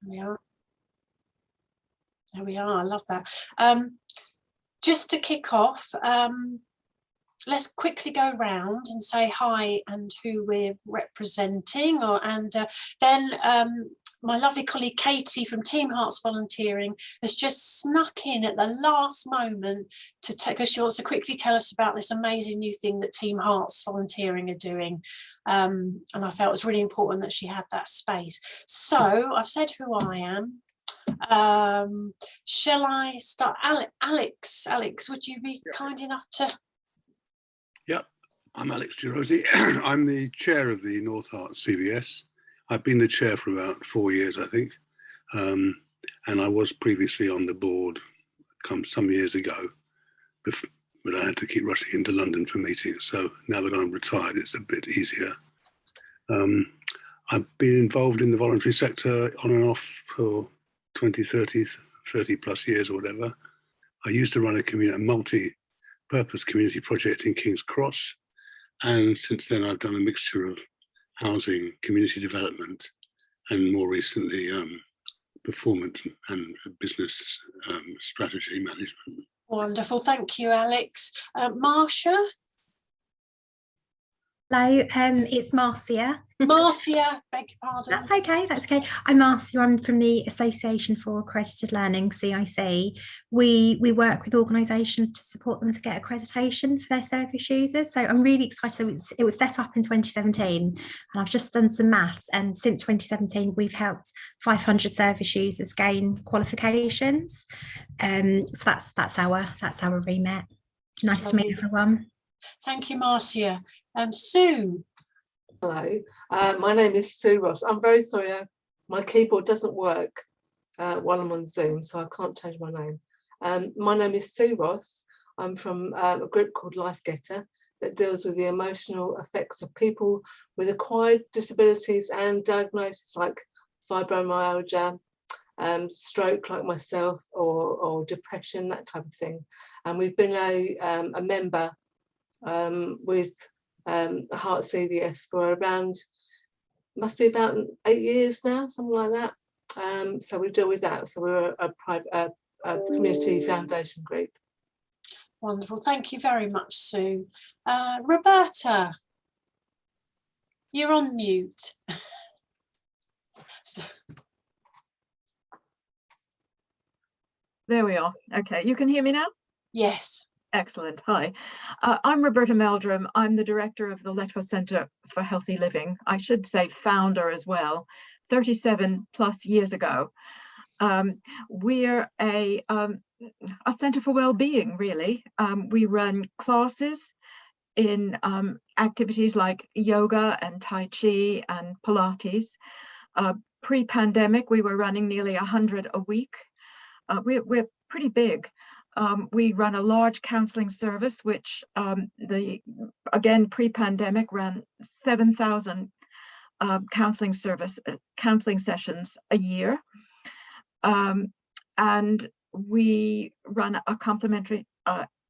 Yeah. There we are. I love that. Just to kick off, let's quickly go round and say hi and who we're representing, and then my lovely colleague Katie from Team Hearts Volunteering has just snuck in at the last moment to take, because she wants to quickly tell us about this amazing new thing that Team Hearts Volunteering are doing, and I felt it was really important that she had that space. So I've said who I am. Shall I start? Alex, would you be kind enough to? Yeah, I'm Alex Girosi. I'm the chair of the North Hearts CVS. I've been the chair for about 4 years, I think. And I was previously on the board some years ago, but I had to keep rushing into London for meetings. So now that I'm retired, it's a bit easier. I've been involved in the voluntary sector on and off for 20, 30 plus years or whatever. I used to run a multi-purpose community project in King's Cross. And since then, I've done a mixture of housing, community development, and more recently, performance and business strategy management. Wonderful, thank you, Alex. Marcia? Hello, it's Marcia. Marcia, beg your pardon. That's okay, that's okay. I'm Marcia, I'm from the Association for Accredited Learning, CIC. We work with organisations to support them to get accreditation for their service users. So I'm really excited. So it was set up in 2017 and I've just done some maths, and since 2017 we've helped 500 service users gain qualifications. So that's our remit. Nice to meet everyone. Thank you, Marcia. Sue. Hello, my name is Sue Ross. I'm very sorry, my keyboard doesn't work while I'm on Zoom, so I can't change my name. My name is Sue Ross. I'm from a group called Life Getter that deals with the emotional effects of people with acquired disabilities and diagnoses like fibromyalgia, stroke like myself, or depression, that type of thing. And we've been a member with Heart CVS for around, must be about 8 years now, something like that. So we deal with that. So we're a private community foundation group. Wonderful, thank you very much, Sue. Roberta, you're on mute. So. There we are. Okay, you can hear me now? Yes. Excellent. Hi, I'm Roberta Meldrum. I'm the director of the Letchworth Centre for Healthy Living. I should say founder as well, 37 plus years ago. We're a centre for well-being, really. We run classes in activities like yoga and Tai Chi and Pilates. Pre-pandemic, we were running nearly 100 a week. We're pretty big. We run a large counselling service, which again pre-pandemic ran 7,000 counselling sessions a year, and we run a complementary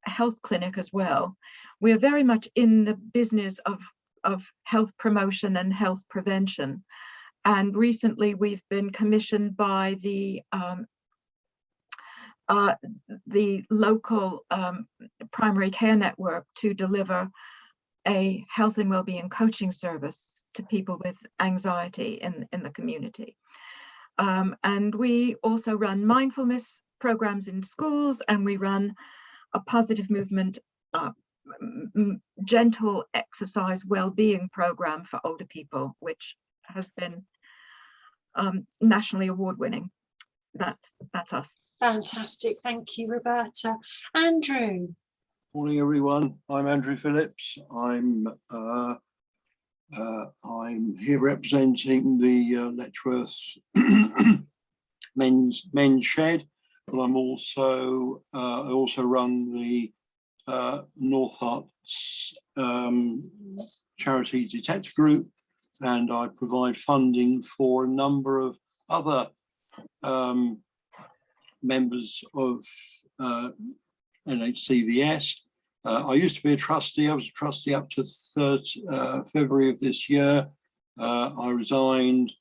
health clinic as well. We are very much in the business of health promotion and health prevention, and recently we've been commissioned by the local primary care network to deliver a health and wellbeing coaching service to people with anxiety in the community. And we also run mindfulness programs in schools, and we run a positive movement, gentle exercise wellbeing program for older people, which has been nationally award-winning. That's us. Fantastic, thank you, Roberta. Andrew. Morning, everyone. I'm Andrew Phillips. I'm here representing the Letchworth men's shed, but I'm also I also run the North Hearts charity detector group, and I provide funding for a number of other members of NHCVS. I used to be a trustee. I was a trustee up to February of this year. I resigned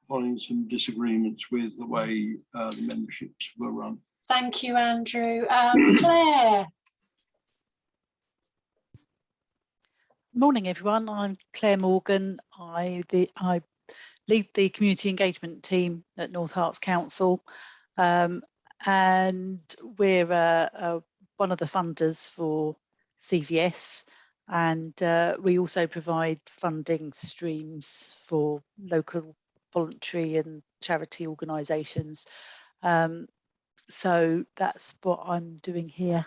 finding some disagreements with the way the memberships were run. Thank you, Andrew. Claire. Morning, everyone. I'm Claire Morgan. I lead the community engagement team at North Herts Council, and we're one of the funders for CVS, and we also provide funding streams for local voluntary and charity organisations. So that's what I'm doing here.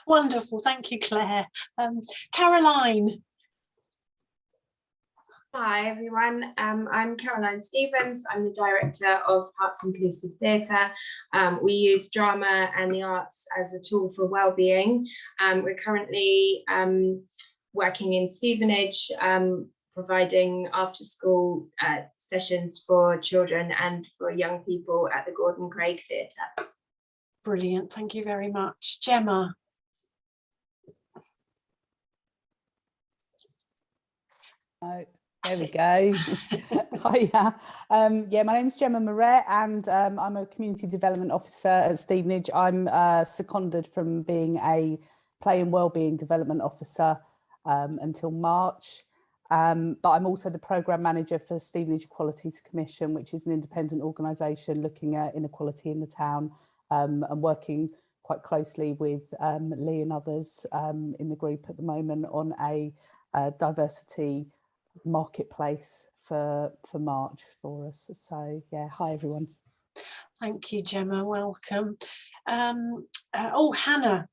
Wonderful, thank you, Claire. Caroline. Hi everyone, I'm Caroline Stephens. I'm the director of Arts Inclusive Theatre. We use drama and the arts as a tool for wellbeing. We're currently working in Stevenage, providing after school sessions for children and for young people at the Gordon Craig Theatre. Brilliant, thank you very much. Gemma. There we go. Hiya. Yeah, my name's Gemma Moret, and I'm a community development officer at Stevenage. I'm seconded from being a play and wellbeing development officer until March. But I'm also the programme manager for Stevenage Equalities Commission, which is an independent organisation looking at inequality in the town, and working quite closely with Lee and others in the group at the moment on a diversity marketplace for March for us. So yeah, hi everyone. Thank you, Gemma, welcome. Oh, Hannah,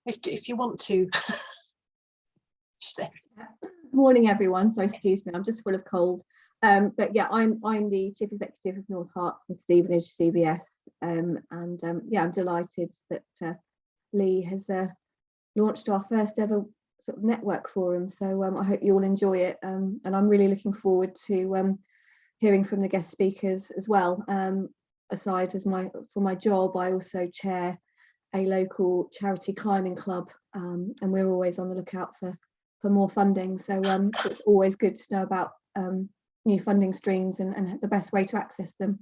if you want to. Morning everyone, so excuse me, I'm just full of cold. But yeah, I'm the chief executive of North Herts and Stevenage CVS, and yeah, I'm delighted that Lee has launched our first ever sort of network forum, so I hope you all enjoy it, and I'm really looking forward to hearing from the guest speakers as well. Aside for my job, I also chair a local charity climbing club, and we're always on the lookout for more funding, so it's always good to know about new funding streams and the best way to access them.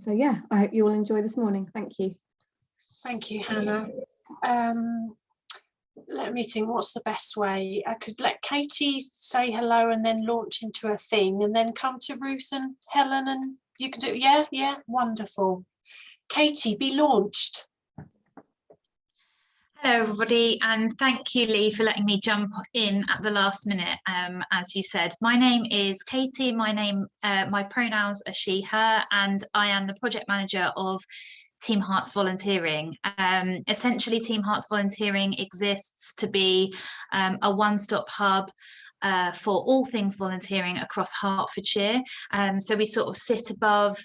So yeah, I hope you all enjoy this morning. Thank you. Thank you, Hannah. Let me think, what's the best way? I could let Katie say hello and then launch into a thing, and then come to Ruth and Helen, and you can do, yeah, wonderful. Katie, be launched. Hello everybody, and thank you, Lee, for letting me jump in at the last minute. As you said, my name is Katie, my pronouns are she, her, and I am the project manager of Team Hearts Volunteering. Essentially, Team Hearts Volunteering exists to be a one-stop hub for all things volunteering across Hertfordshire. So we sort of sit above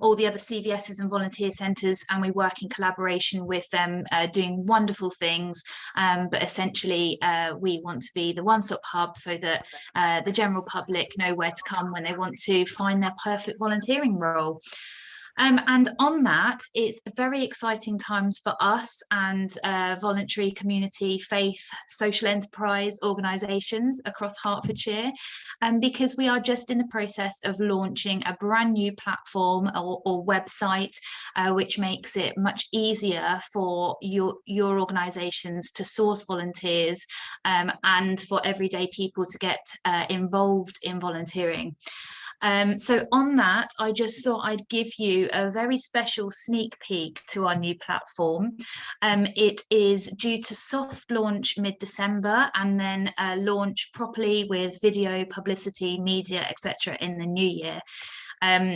all the other CVSs and volunteer centres, and we work in collaboration with them, doing wonderful things. But essentially, we want to be the one-stop hub so that the general public know where to come when they want to find their perfect volunteering role. And on that, it's very exciting times for us and voluntary community, faith, social enterprise organisations across Hertfordshire, because we are just in the process of launching a brand new platform or website, which makes it much easier for your organisations to source volunteers and for everyday people to get involved in volunteering. So on that, I just thought I'd give you a very special sneak peek to our new platform. It is due to soft launch mid-December, and then launch properly with video, publicity, media, etc. in the new year.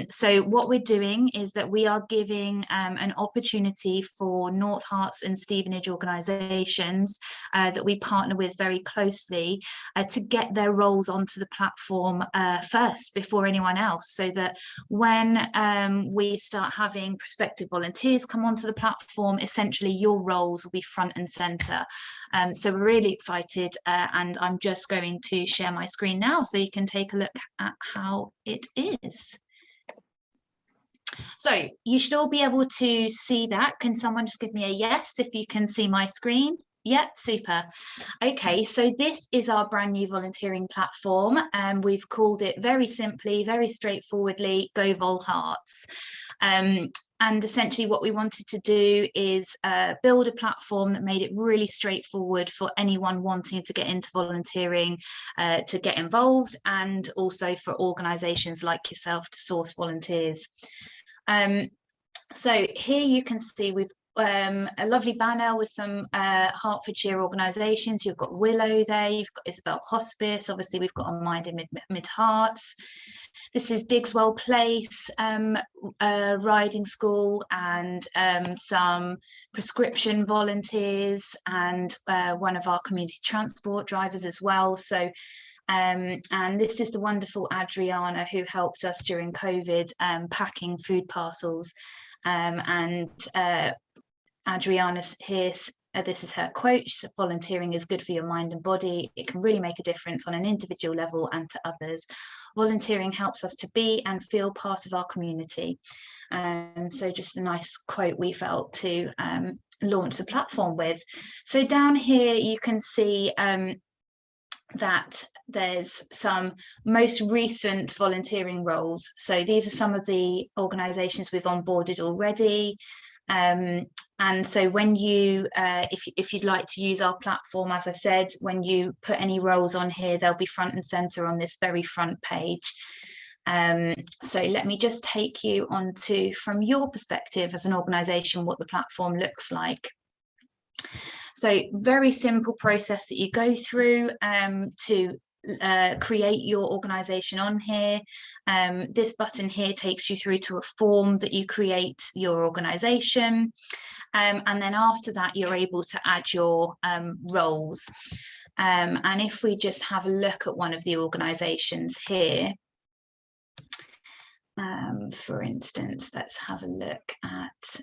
So what we're doing is that we are giving an opportunity for North Herts and Stevenage organisations that we partner with very closely to get their roles onto the platform first before anyone else, so that when we start having prospective volunteers come onto the platform, essentially your roles will be front and centre. So we're really excited, and I'm just going to share my screen now so you can take a look at how it is. So you should all be able to see that. Can someone just give me a yes if you can see my screen? Yeah, super. Okay, so this is our brand new volunteering platform, and we've called it very simply, very straightforwardly, Go Vol Hearts. And essentially what we wanted to do is build a platform that made it really straightforward for anyone wanting to get into volunteering to get involved, and also for organisations like yourself to source volunteers. So here you can see we've a lovely banner with some Hertfordshire organisations. You've got Willow there, you've got Isabel Hospice, obviously we've got a Mind in Mid Hearts. This is Digswell Place riding school, and some prescription volunteers, and one of our community transport drivers as well. So and this is the wonderful Adriana, who helped us during COVID packing food parcels. Adriana here, this is her quote. She said, "Volunteering is good for your mind and body. It can really make a difference on an individual level and to others. Volunteering helps us to be and feel part of our community." So just a nice quote we felt to launch the platform with. So down here you can see that there's some most recent volunteering roles. So these are some of the organisations we've onboarded already. And so when you, if you'd like to use our platform, as I said, when you put any roles on here, they'll be front and centre on this very front page. So let me just take you on to, from your perspective as an organisation, what the platform looks like. So very simple process that you go through to create your organisation on here. This button here takes you through to a form that you create your organisation, and then after that you're able to add your roles. And if we just have a look at one of the organisations here, for instance, let's have a look at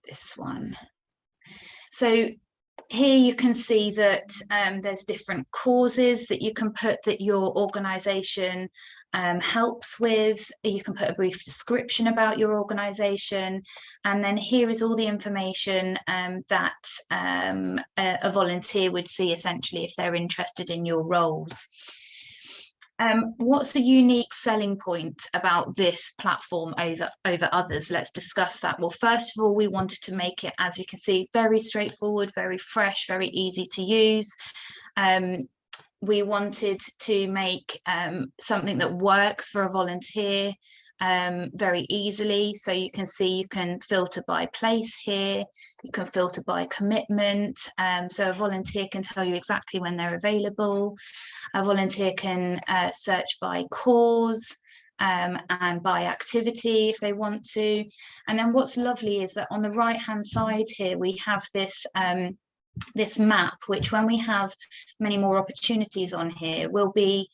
this one. So here you can see that there's different causes that you can put that your organisation helps with. You can put a brief description about your organisation, and then here is all the information that a volunteer would see essentially if they're interested in your roles. What's the unique selling point about this platform over others? Let's discuss that. Well, first of all, we wanted to make it, as you can see, very straightforward, very fresh, very easy to use. We wanted to make something that works for a volunteer very easily. So you can see you can filter by place here, you can filter by commitment. So a volunteer can tell you exactly when they're available. A volunteer can search by cause and by activity if they want to. And then what's lovely is that on the right hand side here we have this this map, which when we have many more opportunities on here will be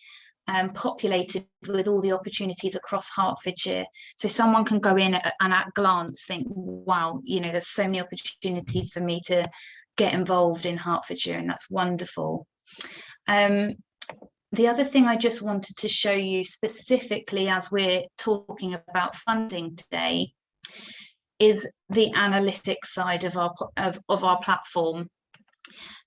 populated with all the opportunities across Hertfordshire. So someone can go in and at glance think, wow, you know, there's so many opportunities for me to get involved in Hertfordshire, and that's wonderful. The other thing I just wanted to show you specifically as we're talking about funding today is the analytics side of our platform.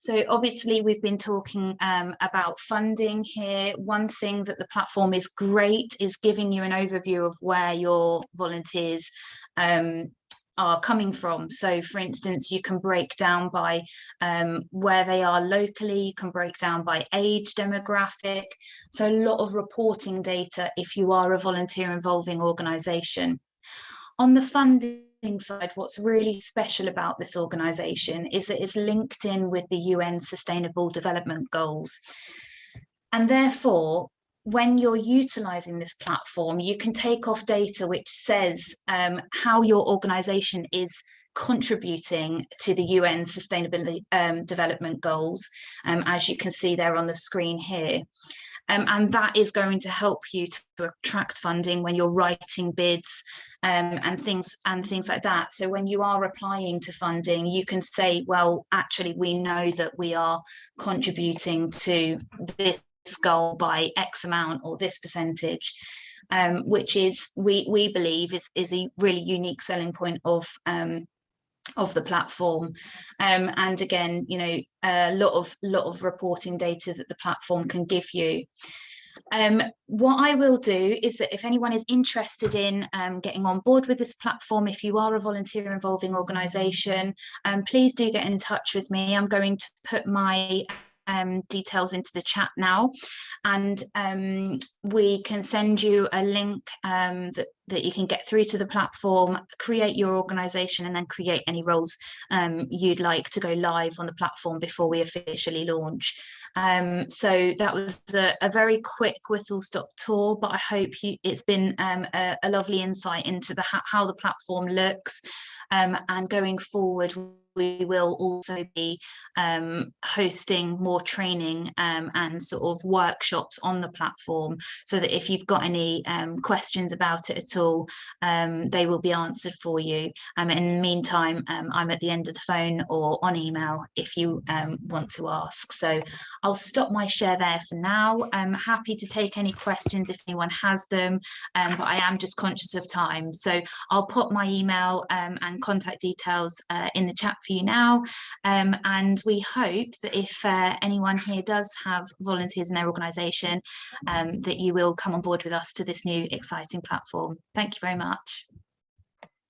So obviously we've been talking about funding here. One thing that the platform is great is giving you an overview of where your volunteers are coming from. So for instance, you can break down by where they are locally, you can break down by age demographic. So a lot of reporting data if you are a volunteer involving organisation. On the funding side, what's really special about this organisation is that it's linked in with the UN Sustainable Development Goals. And therefore, when you're utilising this platform, you can take off data which says how your organisation is contributing to the UN Sustainable Development Goals, as you can see there on the screen here. And that is going to help you to attract funding when you're writing bids and things like that. So when you are applying to funding, you can say, well, actually, we know that we are contributing to this goal by X amount or this percentage, which is, we believe, is a really unique selling point of of the platform. And again, you know, a lot of reporting data that the platform can give you. What I will do is that if anyone is interested in getting on board with this platform, if you are a volunteer involving organisation, please do get in touch with me. I'm going to put my details into the chat now, and we can send you a link that you can get through to the platform, create your organisation, and then create any roles you'd like to go live on the platform before we officially launch. So that was a very quick whistle-stop tour, but I hope it's been a lovely insight into how the platform looks, and going forward we will also be hosting more training and sort of workshops on the platform, so that if you've got any questions about it at all, they will be answered for you. In the meantime, I'm at the end of the phone or on email if you want to ask. So I'll stop my share there for now. I'm happy to take any questions if anyone has them, but I am just conscious of time. So I'll put my email and contact details in the chat for you now, and we hope that if anyone here does have volunteers in their organisation, that you will come on board with us to this new exciting platform. Thank you very much.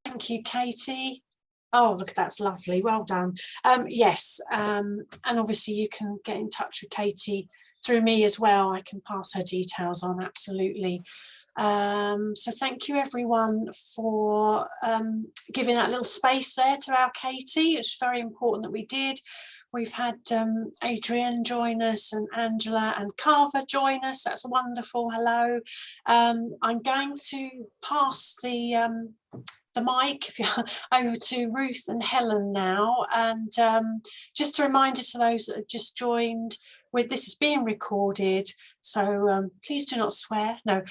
Thank you, Katie. Oh, look, that's lovely. Well done. Yes, and obviously you can get in touch with Katie through me as well. I can pass her details on, absolutely. So thank you everyone for giving that little space there to our Katie. It's very important that we did. We've had Adrian join us, and Angela and Carver join us. That's wonderful. Hello. I'm going to pass the mic over to Ruth and Helen now, and just a reminder to those that have just joined, this is being recorded, so please do not swear. No,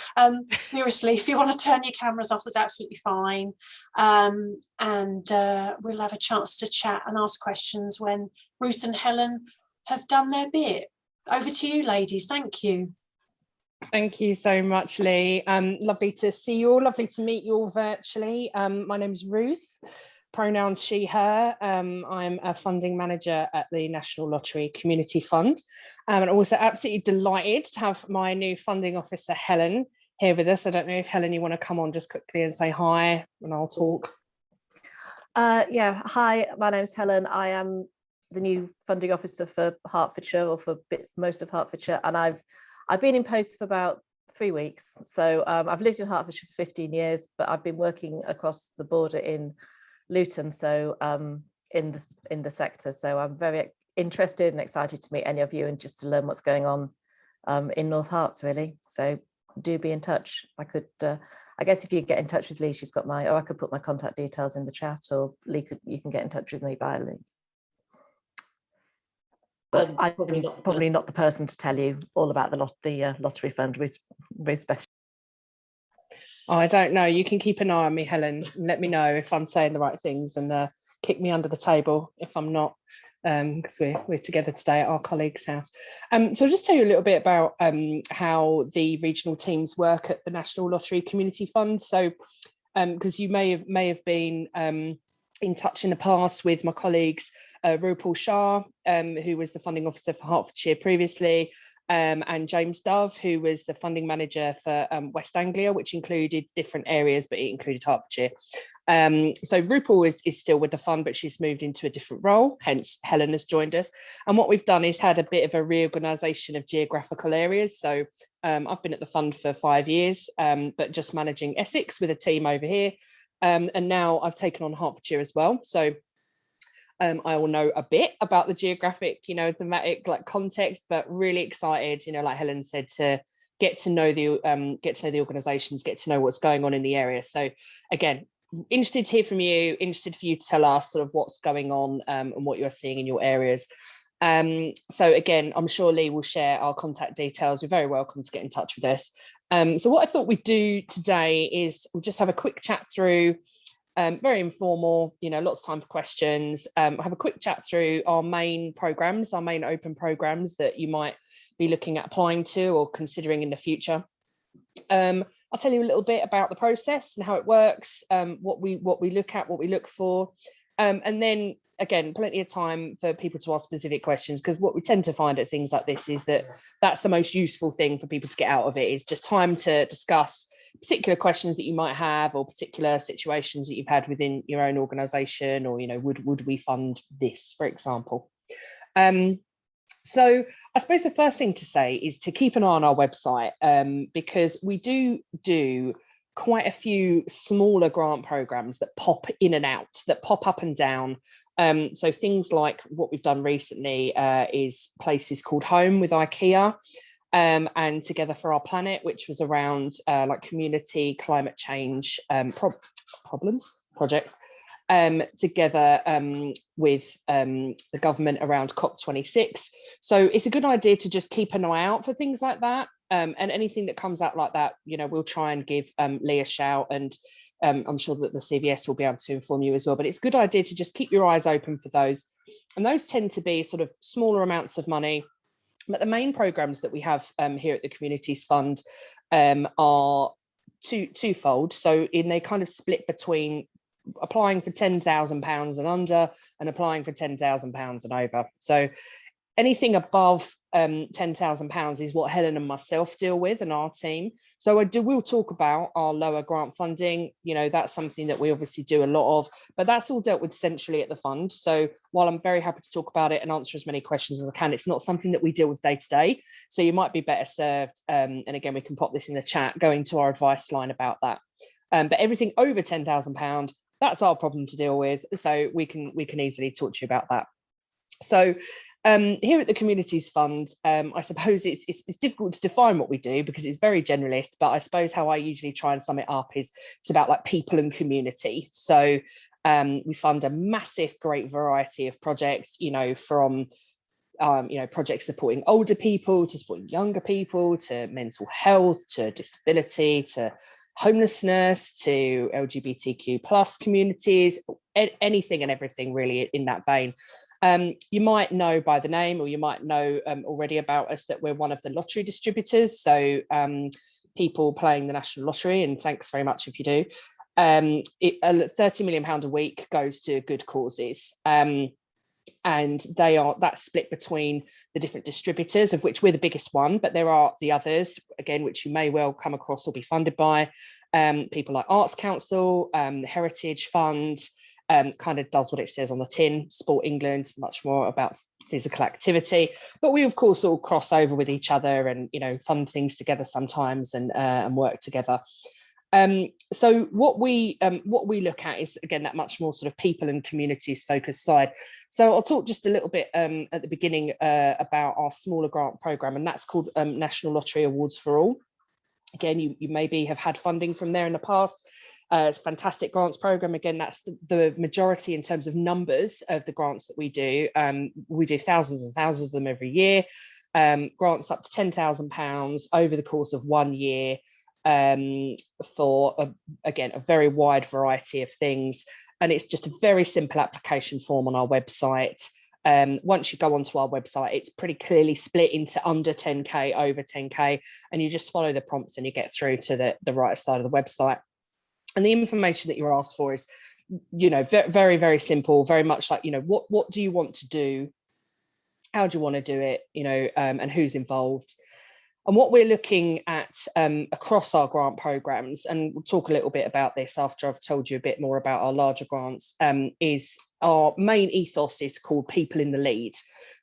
seriously, if you want to turn your cameras off, that's absolutely fine, and we'll have a chance to chat and ask questions when Ruth and Helen have done their bit. Over to you, ladies. Thank you. Thank you so much, Lee. Lovely to see you all, lovely to meet you all virtually. My name is Ruth, pronouns she, her. I'm a funding manager at the National Lottery Community Fund. And also absolutely delighted to have my new funding officer, Helen, here with us. I don't know if, Helen, you want to come on just quickly and say hi, and I'll talk. Yeah, hi, my name's Helen. I am the new funding officer for Hertfordshire, or for most of Hertfordshire, and I've been in post for about 3 weeks. So I've lived in Hertfordshire for 15 years, but I've been working across the border in Luton, so in the sector. So I'm very interested and excited to meet any of you and just to learn what's going on in North Herts, really. So do be in touch. I could, I guess if you get in touch with Lee, she's got or I could put my contact details in the chat, or Lee, you can get in touch with me via link. But I'm probably not the person to tell you all about the lottery fund. Ruth's best. Oh, I don't know. You can keep an eye on me, Helen, and let me know if I'm saying the right things, and kick me under the table if I'm not, because we're together today at our colleague's house. So I'll just tell you a little bit about how the regional teams work at the National Lottery Community Fund. So because you may have been in touch in the past with my colleagues, Rupal Shah, who was the funding officer for Hertfordshire previously, and James Dove, who was the funding manager for West Anglia, which included different areas, but it included Hertfordshire. So Rupal is still with the fund, but she's moved into a different role, hence Helen has joined us. And what we've done is had a bit of a reorganisation of geographical areas. So I've been at the fund for 5 years, but just managing Essex with a team over here. And now I've taken on Hertfordshire as well. So I will know a bit about the geographic, thematic context, but really excited, like Helen said, to get to know the organisations, get to know what's going on in the area. So again, interested to hear from you, interested for you to tell us sort of what's going on and what you're seeing in your areas. So again, I'm sure Lee will share our contact details. You're very welcome to get in touch with us. So what I thought we'd do today is we'll just have a quick chat through, very informal, lots of time for questions. Have a quick chat through our main programs, our main open programs that you might be looking at applying to or considering in the future. I'll tell you a little bit about the process and how it works, what we look at, what we look for. And then again, plenty of time for people to ask specific questions, because what we tend to find at things like this is that that's the most useful thing for people to get out of it, is just time to discuss particular questions that you might have, or particular situations that you've had within your own organisation, or, you know, would we fund this, for example. So I suppose the first thing to say is to keep an eye on our website, because we do quite a few smaller grant programs that pop in and out, that pop up and down. So things like what we've done recently is Places Called Home with IKEA, and Together for Our Planet, which was around like community climate change projects, together with the government around COP26. So it's a good idea to just keep an eye out for things like that. And anything that comes out like that, you know, we'll try and give Lee a shout, and I'm sure that the CVS will be able to inform you as well. But it's a good idea to just keep your eyes open for those. And those tend to be sort of smaller amounts of money. But the main programs that we have here at the Communities Fund are twofold. So they kind of split between applying for £10,000 and under, and applying for £10,000 and over. So anything above £10,000 is what Helen and myself deal with, and our team. So we'll talk about our lower grant funding. You know, that's something that we obviously do a lot of, but that's all dealt with centrally at the fund. So while I'm very happy to talk about it and answer as many questions as I can, it's not something that we deal with day to day. So you might be better served, and again, we can pop this in the chat, going to our advice line about that. But everything over £10,000, that's our problem to deal with. So we can easily talk to you about that. So here at the Communities Fund, I suppose it's difficult to define what we do because it's very generalist, but I suppose how I usually try and sum it up is it's about like people and community. So we fund a massive, great variety of projects, you know, from you know, projects supporting older people to supporting younger people, to mental health, to disability, to homelessness, to LGBTQ plus communities, anything and everything really in that vein. You might know by the name, or you might know already about us, that we're one of the lottery distributors. So people playing the National Lottery, and thanks very much if you do. £30 million a week goes to good causes. And that's split between the different distributors, of which we're the biggest one, but there are the others, again, which you may well come across or be funded by people like Arts Council, Heritage Fund, kind of does what it says on the tin, Sport England, much more about physical activity. But we of course all cross over with each other, and, you know, fund things together sometimes, and work together. So what we look at is, again, that much more sort of people and communities focused side. So I'll talk just a little bit at the beginning about our smaller grant program, and that's called National Lottery Awards for All. Again, you maybe have had funding from there in the past. It's a fantastic grants program. Again, that's the majority in terms of numbers of the grants that we do. We do thousands and thousands of them every year. Grants up to £10,000 over the course of 1 year, for again, a very wide variety of things. And it's just a very simple application form on our website. Once you go onto our website, it's pretty clearly split into under 10k, over 10k, and you just follow the prompts and you get through to the right side of the website. And the information that you're asked for is, you know, very, very simple, very much like, you know, what do you want to do? How do you want to do it? You know, and who's involved? And what we're looking at across our grant programs, and we'll talk a little bit about this after I've told you a bit more about our larger grants, is our main ethos is called People in the Lead.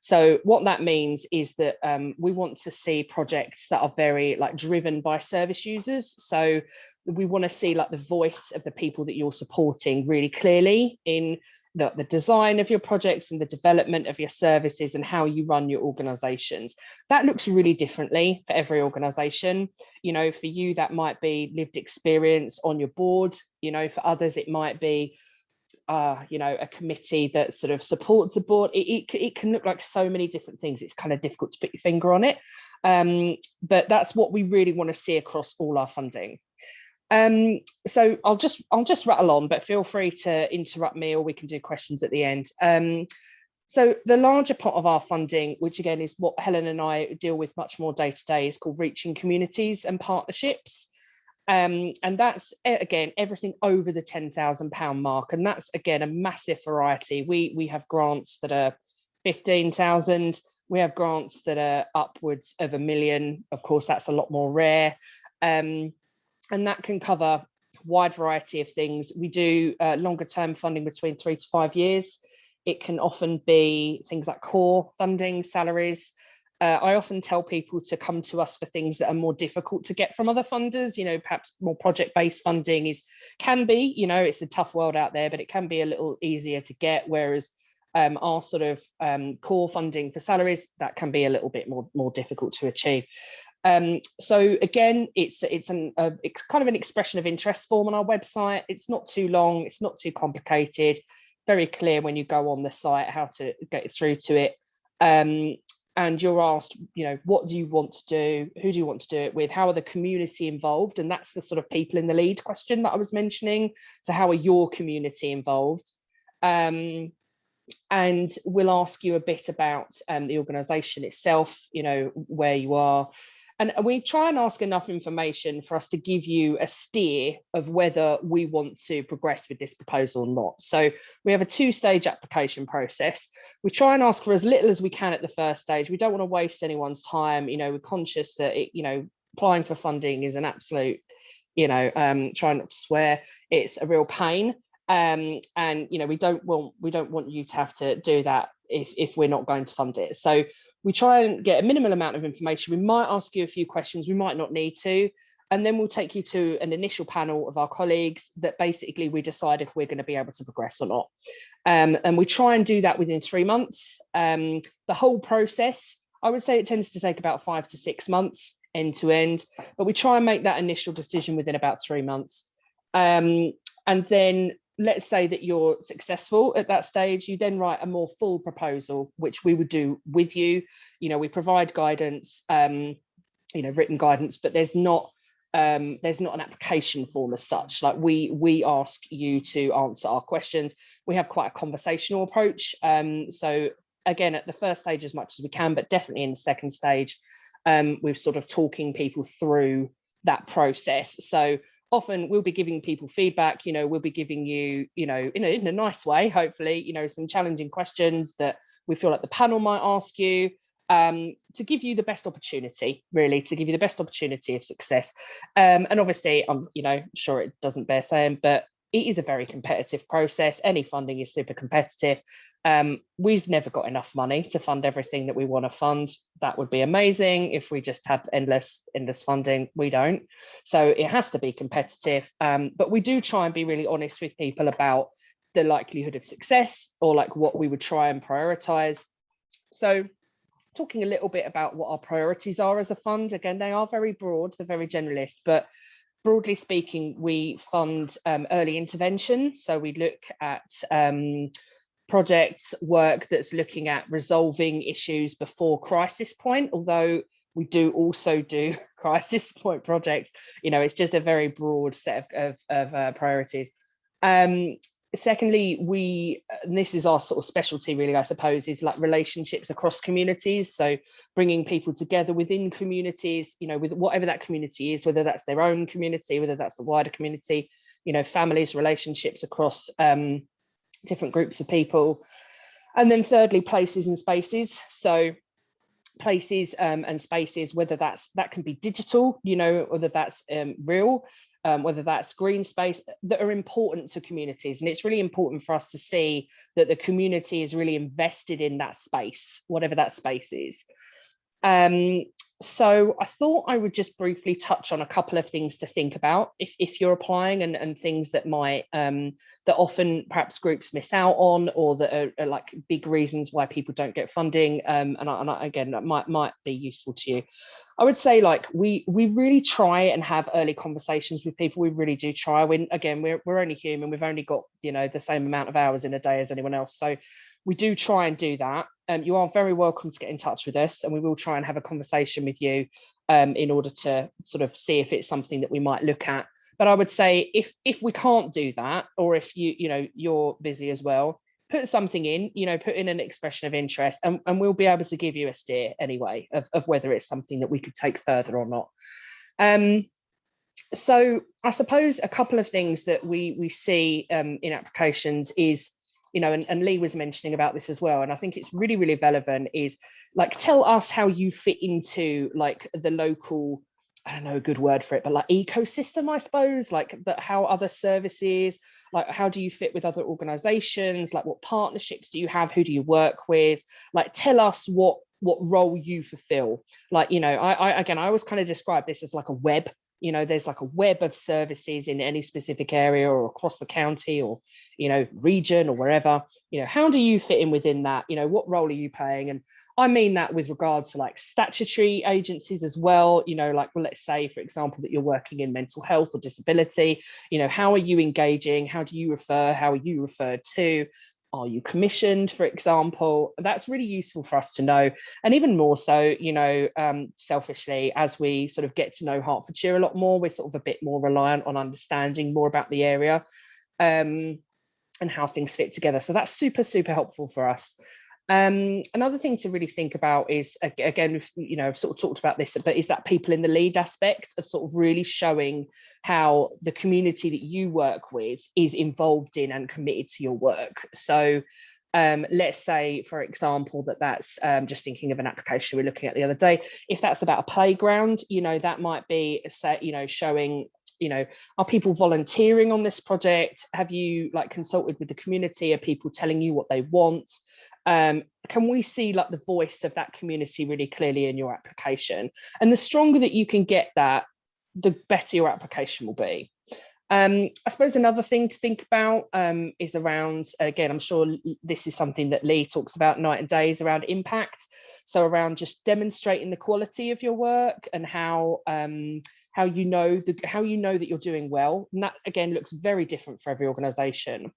So what that means is that we want to see projects that are very like driven by service users. So we want to see like the voice of the people that you're supporting really clearly in the design of your projects and the development of your services and how you run your organizations. That looks really differently for every organization. You know, for you, that might be lived experience on your board. You know, for others, it might be, you know, a committee that sort of supports the board. It can look like so many different things. It's kind of difficult to put your finger on it. But that's what we really want to see across all our funding. So I'll just rattle on, but feel free to interrupt me, or we can do questions at the end. So the larger part of our funding, which again is what Helen and I deal with much more day to day, is called Reaching Communities and Partnerships. And that's, again, everything over the £10,000 mark. And that's, again, a massive variety. We have grants that are 15,000. We have grants that are upwards of £1 million. Of course, that's a lot more rare. And that can cover a wide variety of things. We do longer term funding between 3 to 5 years. It can often be things like core funding, salaries. I often tell people to come to us for things that are more difficult to get from other funders. You know, perhaps more project-based funding can be, you know, it's a tough world out there, but it can be a little easier to get. Whereas our sort of core funding for salaries, that can be a little bit more difficult to achieve. So again, it's kind of an expression of interest form on our website. It's not too long, it's not too complicated. Very clear when you go on the site how to get through to it. And you're asked, you know, what do you want to do? Who do you want to do it with? How are the community involved? And that's the sort of people in the lead question that I was mentioning. So how are your community involved? And we'll ask you a bit about the organisation itself, you know, where you are. And we try and ask enough information for us to give you a steer of whether we want to progress with this proposal or not. So we have a 2-stage application process. We try and ask for as little as we can at the first stage. We don't want to waste anyone's time. You know, we're conscious that, applying for funding is an absolute, try not to swear, it's a real pain. And, we don't want you to have to do that if we're not going to fund it. So we try and get a minimal amount of information. We might ask you a few questions, we might not need to, and then we'll take you to an initial panel of our colleagues that basically we decide if we're going to be able to progress or not. And we try and do that within 3 months. The whole process, I would say it tends to take about 5 to 6 months end to end, but we try and make that initial decision within about 3 months. And then let's say that you're successful at that stage, you then write a more full proposal, which we would do with you. We provide guidance, written guidance, but there's not an application form as such. Like we ask you to answer our questions. We have quite a conversational approach. So again, at the first stage as much as we can, but definitely in the second stage, we're sort of talking people through that process. So often we'll be giving people feedback, we'll be giving you, in a nice way, hopefully, some challenging questions that we feel like the panel might ask you, to give you the best opportunity, really, to give you the best opportunity of success. And obviously, I'm, sure it doesn't bear saying, but it is a very competitive process. Any funding is super competitive. We've never got enough money to fund everything that we want to fund. That would be amazing if we just had endless funding. We don't. So it has to be competitive. But we do try and be really honest with people about the likelihood of success, or like what we would try and prioritize. So talking a little bit about what our priorities are as a fund. Again, they are very broad, they're very generalist, but broadly speaking, we fund early intervention. So we look at projects, work that's looking at resolving issues before crisis point, although we do also do crisis point projects. It's just a very broad set of priorities. Secondly, and this is our sort of specialty really, I suppose, is like relationships across communities. So bringing people together within communities, with whatever that community is, whether that's their own community, whether that's the wider community, families, relationships across different groups of people. And then thirdly, places and spaces. So places and spaces, whether that can be digital, whether that's real, whether that's green space, that are important to communities. And it's really important for us to see that the community is really invested in that space, whatever that space is. So I thought I would just briefly touch on a couple of things to think about if you're applying, and things that might that often perhaps groups miss out on, or that are like big reasons why people don't get funding. And again, that might be useful to you. I would say, like, we really try and have early conversations with people. We really do try. We're only human. We've only got the same amount of hours in a day as anyone else. So we do try and do that. You are very welcome to get in touch with us, and we will try and have a conversation with you in order to sort of see if it's something that we might look at. But I would say if we can't do that, or if you're busy as well, put something in, put in an expression of interest, and we'll be able to give you a steer anyway of whether it's something that we could take further or not. So I suppose a couple of things that we see in applications is, you know, and Lee was mentioning about this as well, and I think it's really, really relevant, is like, tell us how you fit into like the local, I don't know a good word for it, but like ecosystem, I suppose, like that, how other services, like how do you fit with other organizations, like what partnerships do you have, who do you work with, like tell us what role you fulfill. Like, you know, I always kind of describe this as like a web. You know, there's like a web of services in any specific area or across the county or, you know, region or wherever. You know, how do you fit in within that? You know, what role are you playing? And I mean that with regards to like statutory agencies as well. You know, like, well, let's say, for example, that you're working in mental health or disability. You know, how are you engaging? How do you refer? How are you referred to? Are you commissioned, for example? That's really useful for us to know. And even more so, you know, selfishly, as we sort of get to know Hertfordshire a lot more, we're sort of a bit more reliant on understanding more about the area and how things fit together. So that's super, super helpful for us. Another thing to really think about is, again, you know, I've sort of talked about this, but is that people in the lead aspect of sort of really showing how the community that you work with is involved in and committed to your work. So let's say, for example, that's just thinking of an application we were looking at the other day. If that's about a playground, you know, that might be, you know, showing, you know, are people volunteering on this project? Have you like consulted with the community? Are people telling you what they want? Can we see like the voice of that community really clearly in your application? And the stronger that you can get that, the better your application will be. I suppose another thing to think about is around, again, I'm sure this is something that Lee talks about night and day, is around impact. So around just demonstrating the quality of your work and how you know that you're doing well. And that, again, looks very different for every organisation.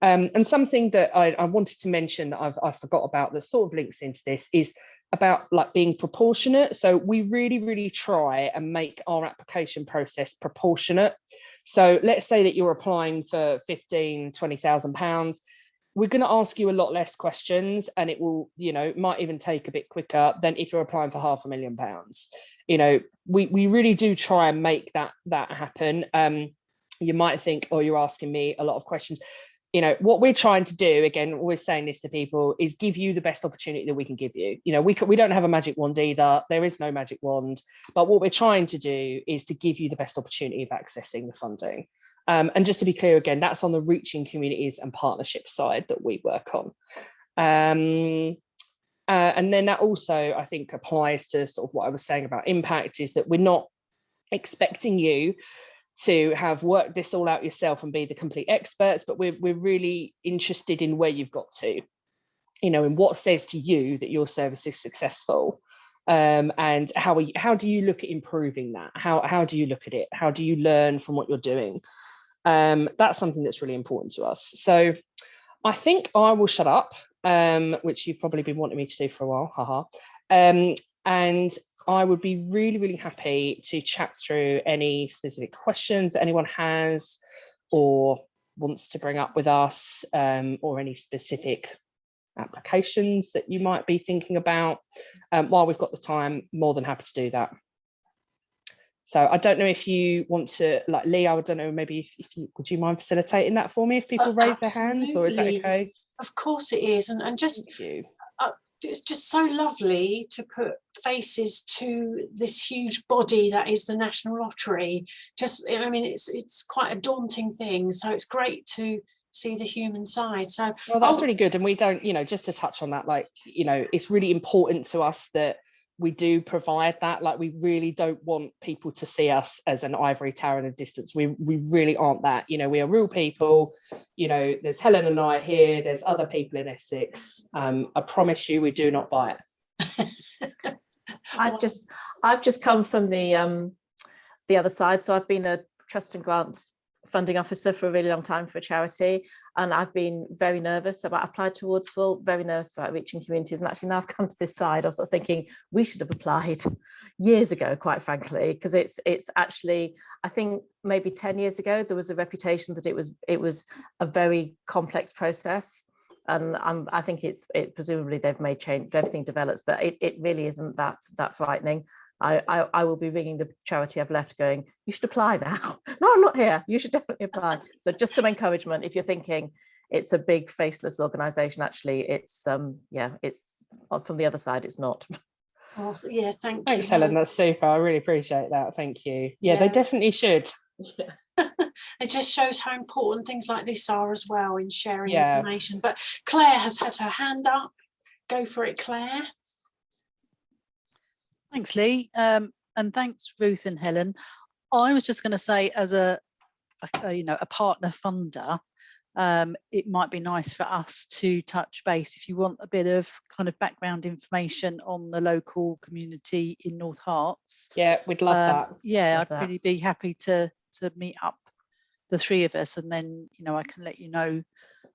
And something that I wanted to mention that I forgot about that sort of links into this is about like being proportionate. So we really, really try and make our application process proportionate. So let's say that you're applying for £15,000-20,000. We're going to ask you a lot less questions, and it will, you know, might even take a bit quicker than if you're applying for £500,000. You know, we really do try and make that happen. You might think, oh, you're asking me a lot of questions. You know, what we're trying to do, again, always saying this to people, is give you the best opportunity that we can give you. You know, we don't have a magic wand either. There is no magic wand. But what we're trying to do is to give you the best opportunity of accessing the funding. And just to be clear, again, that's on the reaching communities and partnership side that we work on. And then that also, I think, applies to sort of what I was saying about impact, is that we're not expecting you to have worked this all out yourself and be the complete experts, but we're really interested in where you've got to, you know, and what says to you that your service is successful, and how do you look at improving that? How do you look at it? How do you learn from what you're doing? That's something that's really important to us. So I think I will shut up, which you've probably been wanting me to do for a while, haha. And I would be really, really happy to chat through any specific questions that anyone has or wants to bring up with us, or any specific applications that you might be thinking about. While we've got the time, more than happy to do that. So I don't know if you want to, like Lee, I don't know, maybe if you, would you mind facilitating that for me if people raise their hands, or is that okay? Of course it is. And just, thank you. It's just so lovely to put faces to this huge body that is the National Lottery. Just, I mean, it's quite a daunting thing. So it's great to see the human side. So, well, that's really good. And we don't, you know, just to touch on that, like, you know, it's really important to us that we do provide that. Like, we really don't want people to see us as an ivory tower in a distance. We really aren't that. You know, we are real people. You know, there's Helen and I here, there's other people in Essex. I promise you, we do not bite. I've just come from the other side. So I've been a trust and grants funding officer for a really long time for a charity, and I've been very nervous about applied towards full, very nervous about reaching communities. And actually now I've come to this side, I was sort of thinking we should have applied years ago, quite frankly, because it's actually, I think maybe 10 years ago there was a reputation that it was a very complex process, and I think it presumably they've made change, everything develops, but it really isn't that frightening. I will be ringing the charity I've left going, you should apply now. No, I'm not here. You should definitely apply. So just some encouragement if you're thinking it's a big faceless organisation, actually it's it's from the other side, it's not. Oh, yeah, Thanks, Helen. That's super. I really appreciate that. Thank you. Yeah, they definitely should. It just shows how important things like this are as well in sharing information. But Claire has had her hand up. Go for it, Claire. Thanks, Lee. And thanks, Ruth and Helen. I was just going to say, as a partner funder, it might be nice for us to touch base if you want a bit of kind of background information on the local community in North Herts. Yeah, we'd love that. Yeah, Love I'd really be happy to meet up, the three of us, and then I can let you know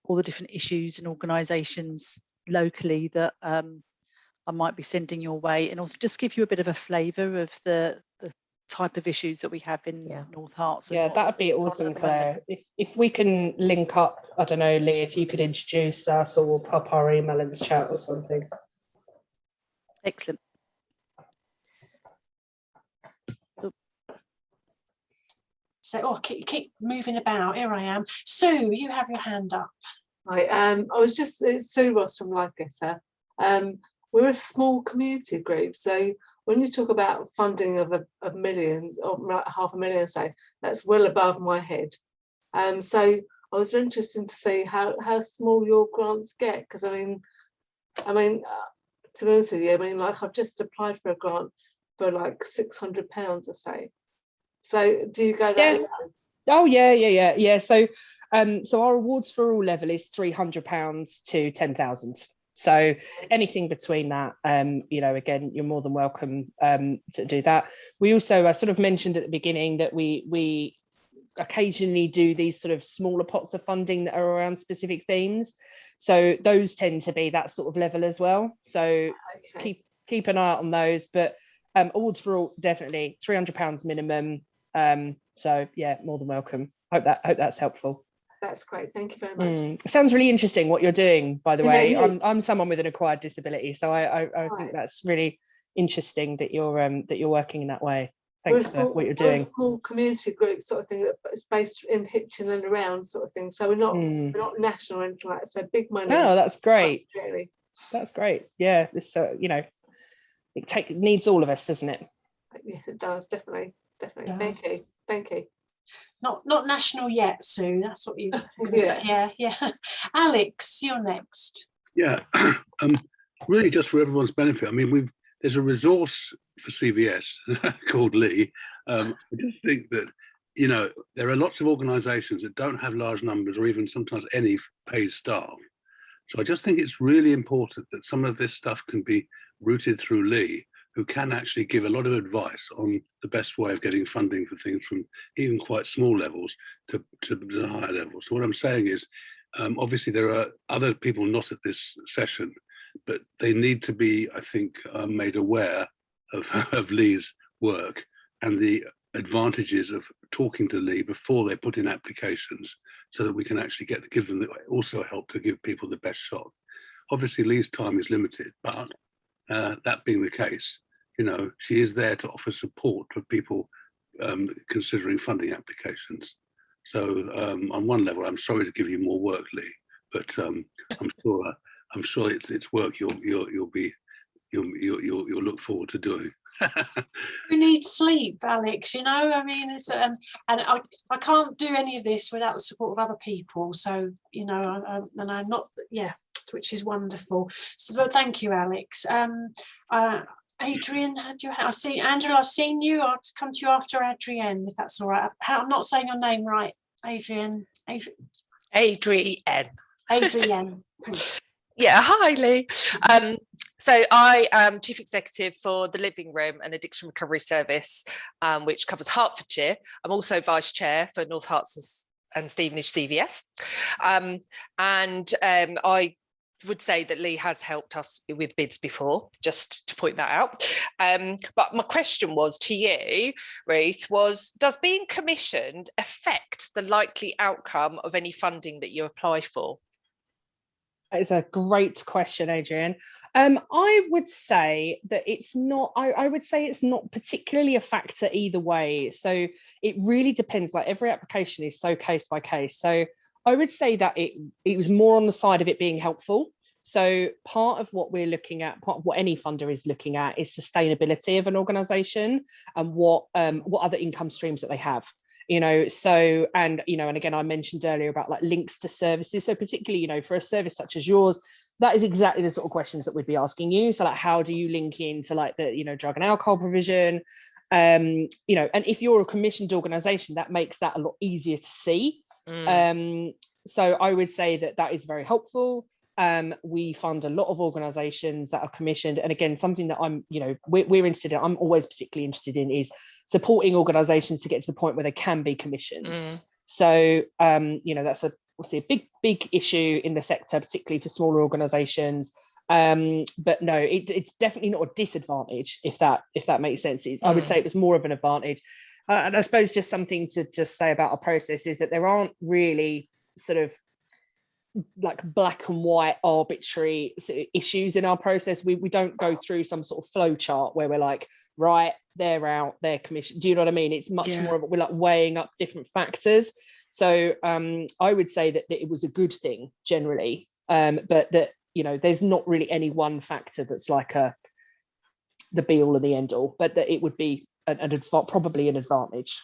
all the different issues and organisations locally that I might be sending your way, and also just give you a bit of a flavour of the type of issues that we have in North Herts. Yeah, that'd be awesome, Claire. If we can link up, I don't know, Lee, if you could introduce us, or we'll pop our email in the chat or something. Excellent. So, keep moving about. Here I am. Sue, you have your hand up. Hi, I was just, it's Sue Ross from LifeGetter. We're a small community group, so when you talk about funding of a million or $500,000, say, that's well above my head. So I was interested to see how small your grants get, because I mean, to be honest with you, I mean, like I've just applied for a grant for like £600, I say. So do you go that low? Oh yeah. So our awards for all level is £300 to 10,000. So anything between that, again, you're more than welcome to do that. We also sort of mentioned at the beginning that we occasionally do these sort of smaller pots of funding that are around specific themes. So those tend to be that sort of level as well. So keep an eye out on those. But awards for all, definitely £300 minimum. So yeah, more than welcome. Hope that's helpful. That's great. Thank you very much. It sounds really interesting what you're doing, by the way. I'm someone with an acquired disability, so I think that's really interesting that you're working in that way. Thanks for what you're doing. We're a small community group sort of thing that's based in Hitchin and around sort of thing. So we're not national or anything like that. So big money. Oh, that's great. Really. That's great. Yeah, this it needs all of us, doesn't it? Yes, it does, definitely. Thank you. Not national yet, Sue. That's what you're going to say. Yeah. Alex, you're next. Yeah, really just for everyone's benefit. I mean, there's a resource for CVS called Lee. I just think that, there are lots of organisations that don't have large numbers or even sometimes any paid staff. So I just think it's really important that some of this stuff can be routed through Lee, who can actually give a lot of advice on the best way of getting funding for things from even quite small levels to higher levels. So what I'm saying is, obviously there are other people not at this session, but they need to be, I think, made aware of Lee's work and the advantages of talking to Lee before they put in applications, so that we can actually give them also help to give people the best shot. Obviously Lee's time is limited, but that being the case, she is there to offer support for people considering funding applications. So on one level, I'm sorry to give you more work, Lee, but I'm sure it's work you'll look forward to doing. We need sleep, Alex. I mean, it's and I can't do any of this without the support of other people. So and I'm not, which is wonderful. So, but thank you, Alex. Adrian, I see Angela. I've seen you. I'll come to you after Adrienne, if that's all right. I'm not saying your name right, Adrienne. Adrienne. Yeah, hi Lee. So I am Chief Executive for the Living Room and Addiction Recovery Service, which covers Hertfordshire. I'm also Vice Chair for North Herts and Stevenage CVS. I would say that Lee has helped us with bids before, just to point that out. But my question was to you, Ruth, does being commissioned affect the likely outcome of any funding that you apply for? That is a great question, Adrian. I would say that it's not, I would say it's not particularly a factor either way. So it really depends, like every application is so case by case. So I would say that it was more on the side of it being helpful. So part of what we're looking at, part of what any funder is looking at, is sustainability of an organisation and what other income streams that they have. So, and again, I mentioned earlier about like links to services. So particularly, for a service such as yours, that is exactly the sort of questions that we'd be asking you. So like, how do you link into like the, drug and alcohol provision? And if you're a commissioned organisation, that makes that a lot easier to see. So I would say that is very helpful. We fund a lot of organisations that are commissioned, and again, something that we're interested in, I'm always particularly interested in, is supporting organisations to get to the point where they can be commissioned. So that's obviously a big issue in the sector, particularly for smaller organisations. But no, it's definitely not a disadvantage, if that makes sense. I would say it was more of an advantage. And I suppose just something to just say about our process is that there aren't really sort of like black and white arbitrary issues in our process. We don't go through some sort of flow chart where we're like, right, they're out, they're commissioned. Do you know what I mean? It's much more of, we're like weighing up different factors. So I would say that it was a good thing generally, but that there's not really any one factor that's like the be all and the end all, but that it would be probably an advantage.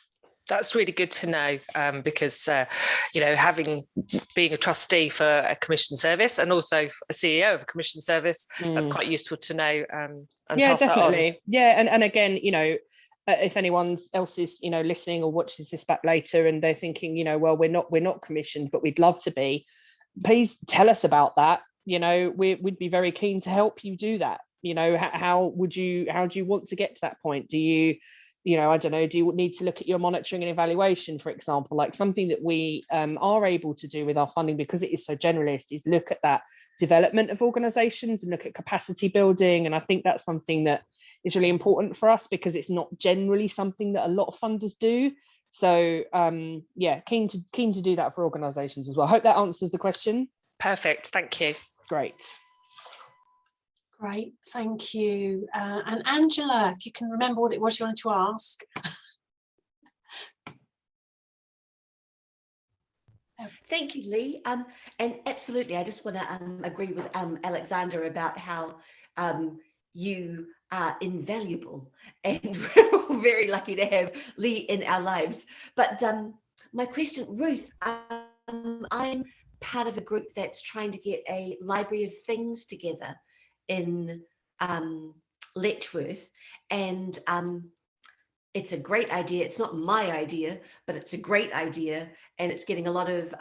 That's really good to know, because being a trustee for a commission service and also a CEO of a commission service, that's quite useful to know. And yeah, pass definitely. That on. Yeah, and again, if anyone else is listening or watches this back later and they're thinking, well, we're not commissioned, but we'd love to be, please tell us about that. We'd be very keen to help you do that. How do you want to get to that point? Do you I don't know, do you need to look at your monitoring and evaluation, for example? Like something that we are able to do with our funding, because it is so generalist, is look at that development of organisations and look at capacity building. And I think that's something that is really important for us, because it's not generally something that a lot of funders do. So keen to do that for organisations as well. I hope that answers the question. Perfect, thank you. Great. Great, thank you. And Angela, if you can remember what it was you wanted to ask. Thank you, Lee. And absolutely, I just want to agree with Alexander about how you are invaluable, and we're all very lucky to have Lee in our lives. But my question, Ruth, I'm part of a group that's trying to get a library of things together in Letchworth, and it's a great idea. It's not my idea, but it's a great idea, and it's getting a lot of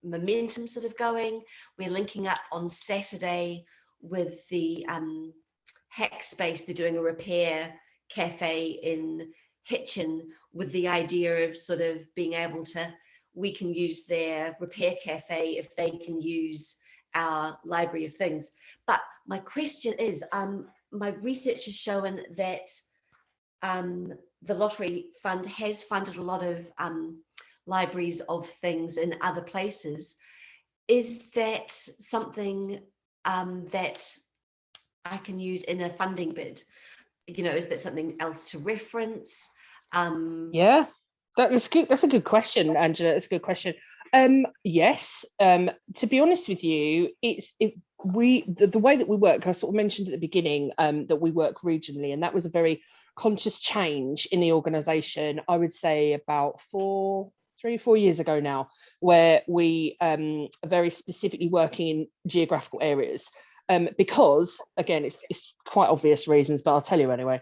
momentum sort of going. We're linking up on Saturday with the Hack Space. They're doing a repair cafe in Hitchin, with the idea of sort of being able to, we can use their repair cafe if they can use our library of things. But my question is, my research has shown that the Lottery Fund has funded a lot of libraries of things in other places. Is that something that I can use in a funding bid? Is that something else to reference? Yeah. That's good. That's a good question, Angela. That's a good question. Yes. To be honest with you, the way that we work, I sort of mentioned at the beginning that we work regionally, and that was a very conscious change in the organisation. I would say about 3 or 4 years ago now, where we are very specifically working in geographical areas, because again, it's quite obvious reasons, but I'll tell you anyway.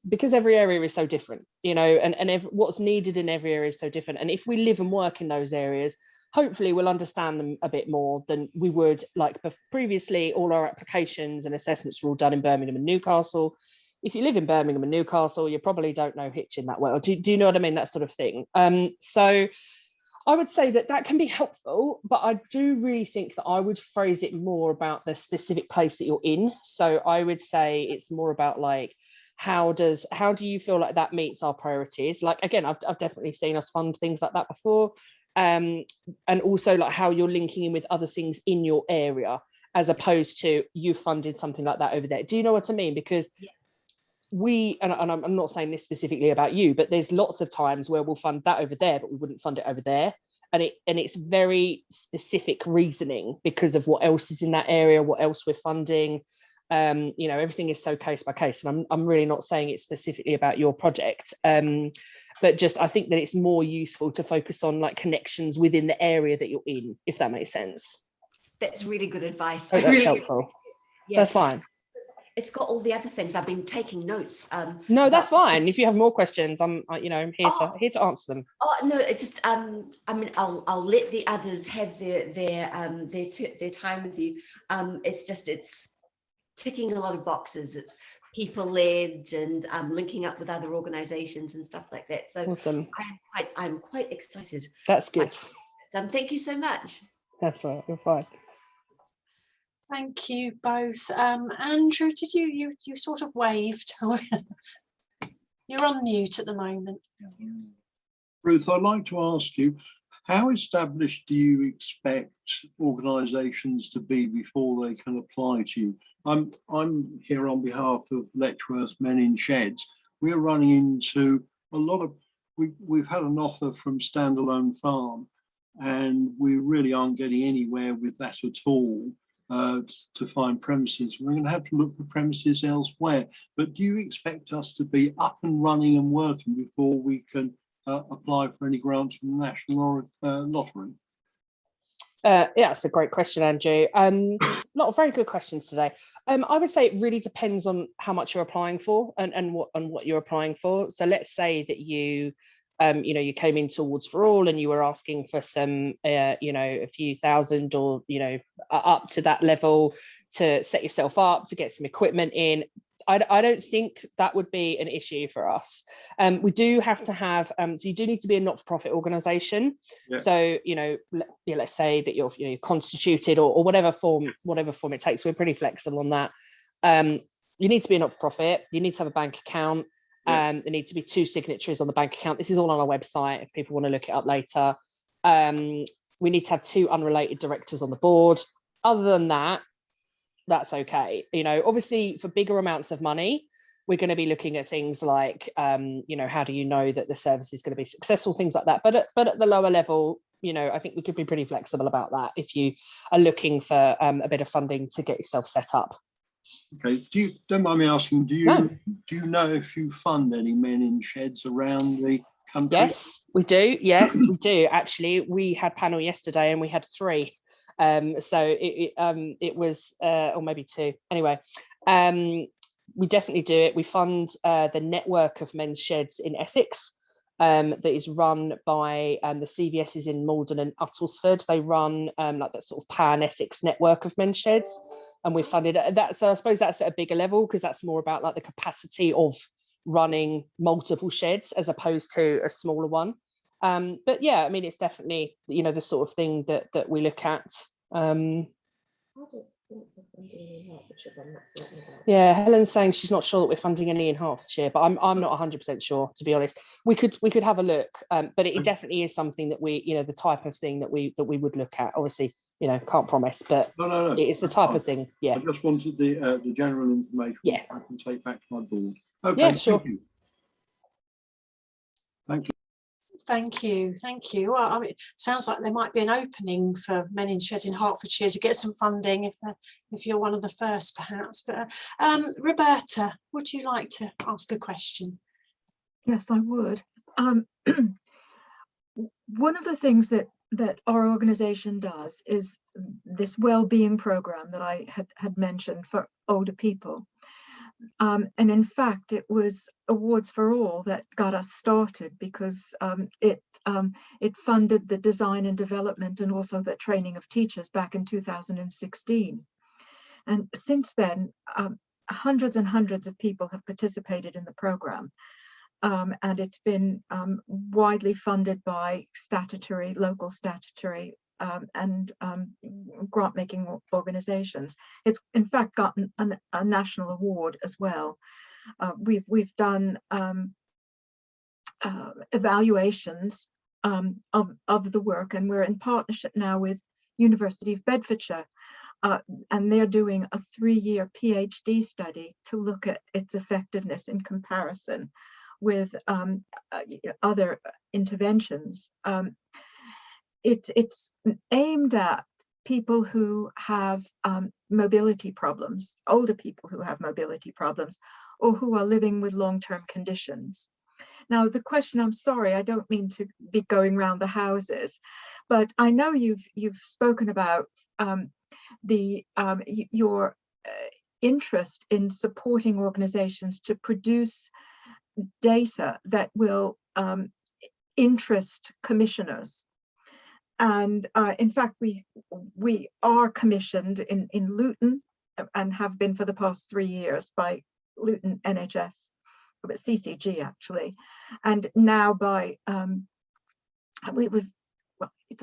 Because every area is so different, and what's needed in every area is so different. And if we live and work in those areas, hopefully we'll understand them a bit more than we would like previously. All our applications and assessments were all done in Birmingham and Newcastle. If you live in Birmingham and Newcastle, you probably don't know Hitchin that well. Do you know what I mean? That sort of thing. So I would say that can be helpful, but I do really think that I would phrase it more about the specific place that you're in. So I would say it's more about like, how do you feel like that meets our priorities? Like, again, I've definitely seen us fund things like that before. and also like how you're linking in with other things in your area, as opposed to you funded something like that over there. Do you know what I mean? Because we, and I'm not saying this specifically about you, but there's lots of times where we'll fund that over there, but we wouldn't fund it over there. And it's very specific reasoning because of what else is in that area, what else we're funding. You know, everything is so case by case, and I'm really not saying it specifically about your project, but just I think that it's more useful to focus on like connections within the area that you're in, if that makes sense. That's really good advice. That's really helpful. Yeah. That's fine. It's got all the other things. I've been taking notes. No, that's fine. If you have more questions, I'm here to answer them. Oh no, it's just I mean, I'll let the others have their time with you. It's ticking a lot of boxes. It's people led and linking up with other organisations and stuff like that. So awesome. I'm quite excited. That's good. Thank you so much. That's all right. You're fine. Thank you both. Andrew, did you sort of waved? You're on mute at the moment. Ruth, I'd like to ask you, how established do you expect organisations to be before they can apply to you? I'm here on behalf of Letchworth Men in Sheds. We're running into a lot of, we've had an offer from Standalone Farm, and we really aren't getting anywhere with that at all. To find premises. We're going to have to look for premises elsewhere. But do you expect us to be up and running and working before we can apply for any grants from the National Lottery? Yeah, that's a great question, Andrew. A lot of very good questions today. I would say it really depends on how much you're applying for and what you're applying for. So let's say that you you came in towards for all and you were asking for some, a few thousand or, up to that level to set yourself up, to get some equipment in. I don't think that would be an issue for us. We do have to have, so you do need to be a not-for-profit organisation. Yeah. So, let's say that you're constituted or whatever form it takes. We're pretty flexible on that. You need to be a not-for-profit. You need to have a bank account. There need to be 2 signatories on the bank account. This is all on our website if people want to look it up later. We need to have 2 unrelated directors on the board. Other than that, that's okay. Obviously for bigger amounts of money, we're going to be looking at things like, how do you know that the service is going to be successful, things like that. But at the lower level, I think we could be pretty flexible about that if you are looking for a bit of funding to get yourself set up. Okay, don't mind me asking, do you know if you fund any men in sheds around the country? Yes, we do. Yes, we do. Actually, we had panel yesterday and we had 3. So it was, or maybe 2. Anyway, we definitely do it. We fund the network of men's sheds in Essex that is run by the CVSs in Malden and Uttlesford. They run like that sort of pan-Essex network of men's sheds. And we funded that. So I suppose that's at a bigger level because that's more about like the capacity of running multiple sheds as opposed to a smaller one. But yeah, I mean, it's definitely, the sort of thing that we look at. Yeah, Helen's saying she's not sure that we're funding any in Hertfordshire, but I'm not 100% sure, to be honest. We could have a look, but it definitely is something that we, the type of thing that we would look at. Obviously, can't promise, but no. It's the type of thing. Yeah. I just wanted the general information. Yeah. I can take back to my board. Okay. Yeah, sure. Thank you. Thank you. Well, I mean, it sounds like there might be an opening for Men in Sheds in Hertfordshire to get some funding if you're one of the first, perhaps. But Roberta, would you like to ask a question? Yes, I would. One of the things that our organisation does is this well-being programme that I had mentioned for older people. And in fact, it was Awards for All that got us started because it funded the design and development and also the training of teachers back in 2016. And since then, hundreds and hundreds of people have participated in the programme. And it's been widely funded by local statutory and grant-making organisations. It's in fact gotten a national award as well. We've done evaluations of the work, and we're in partnership now with University of Bedfordshire, and they're doing a 3-year PhD study to look at its effectiveness in comparison with other interventions. It's aimed at people who have mobility problems, older people who have mobility problems, or who are living with long-term conditions. Now, the question, I'm sorry, I don't mean to be going round the houses, but I know you've spoken about your interest in supporting organizations to produce data that will interest commissioners. And in fact, we are commissioned in Luton, and have been for the past 3 years, by Luton NHS, but CCG actually, and now by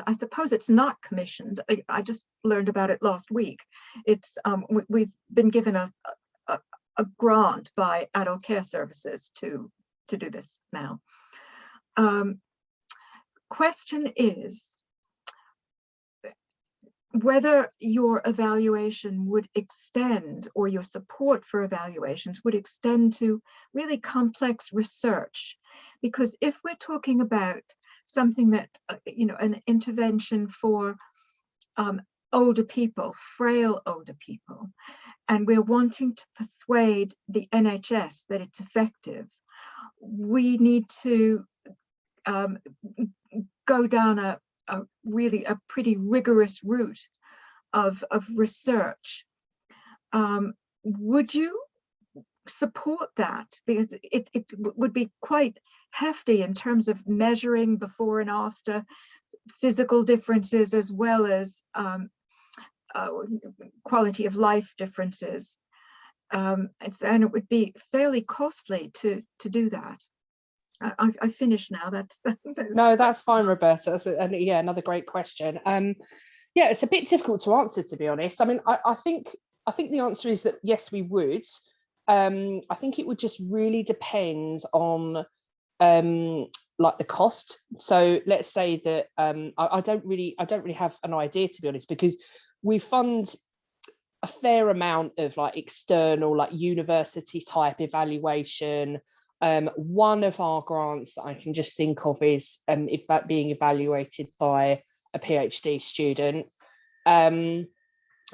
I suppose it's not commissioned. I just learned about it last week. It's we've been given a grant by Adult Care Services to do this now. Question is whether your evaluation would extend, or your support for evaluations would extend to really complex research. Because if we're talking about something that, an intervention for older people, frail older people, and we're wanting to persuade the NHS that it's effective, we need to go down a really pretty rigorous route of research. Would you support that? Because it would be quite hefty in terms of measuring before and after physical differences, as well as quality of life differences. And it would be fairly costly to do that. I finished now. That's no, that's fine, Roberta. Yeah, another great question. Yeah, it's a bit difficult to answer, to be honest. I mean, I think the answer is that yes, we would. I think it would just really depend on like the cost. So let's say that I don't really have an idea, to be honest, because we fund a fair amount of like external, like university type evaluation. One of our grants that I can just think of is being evaluated by a PhD student. And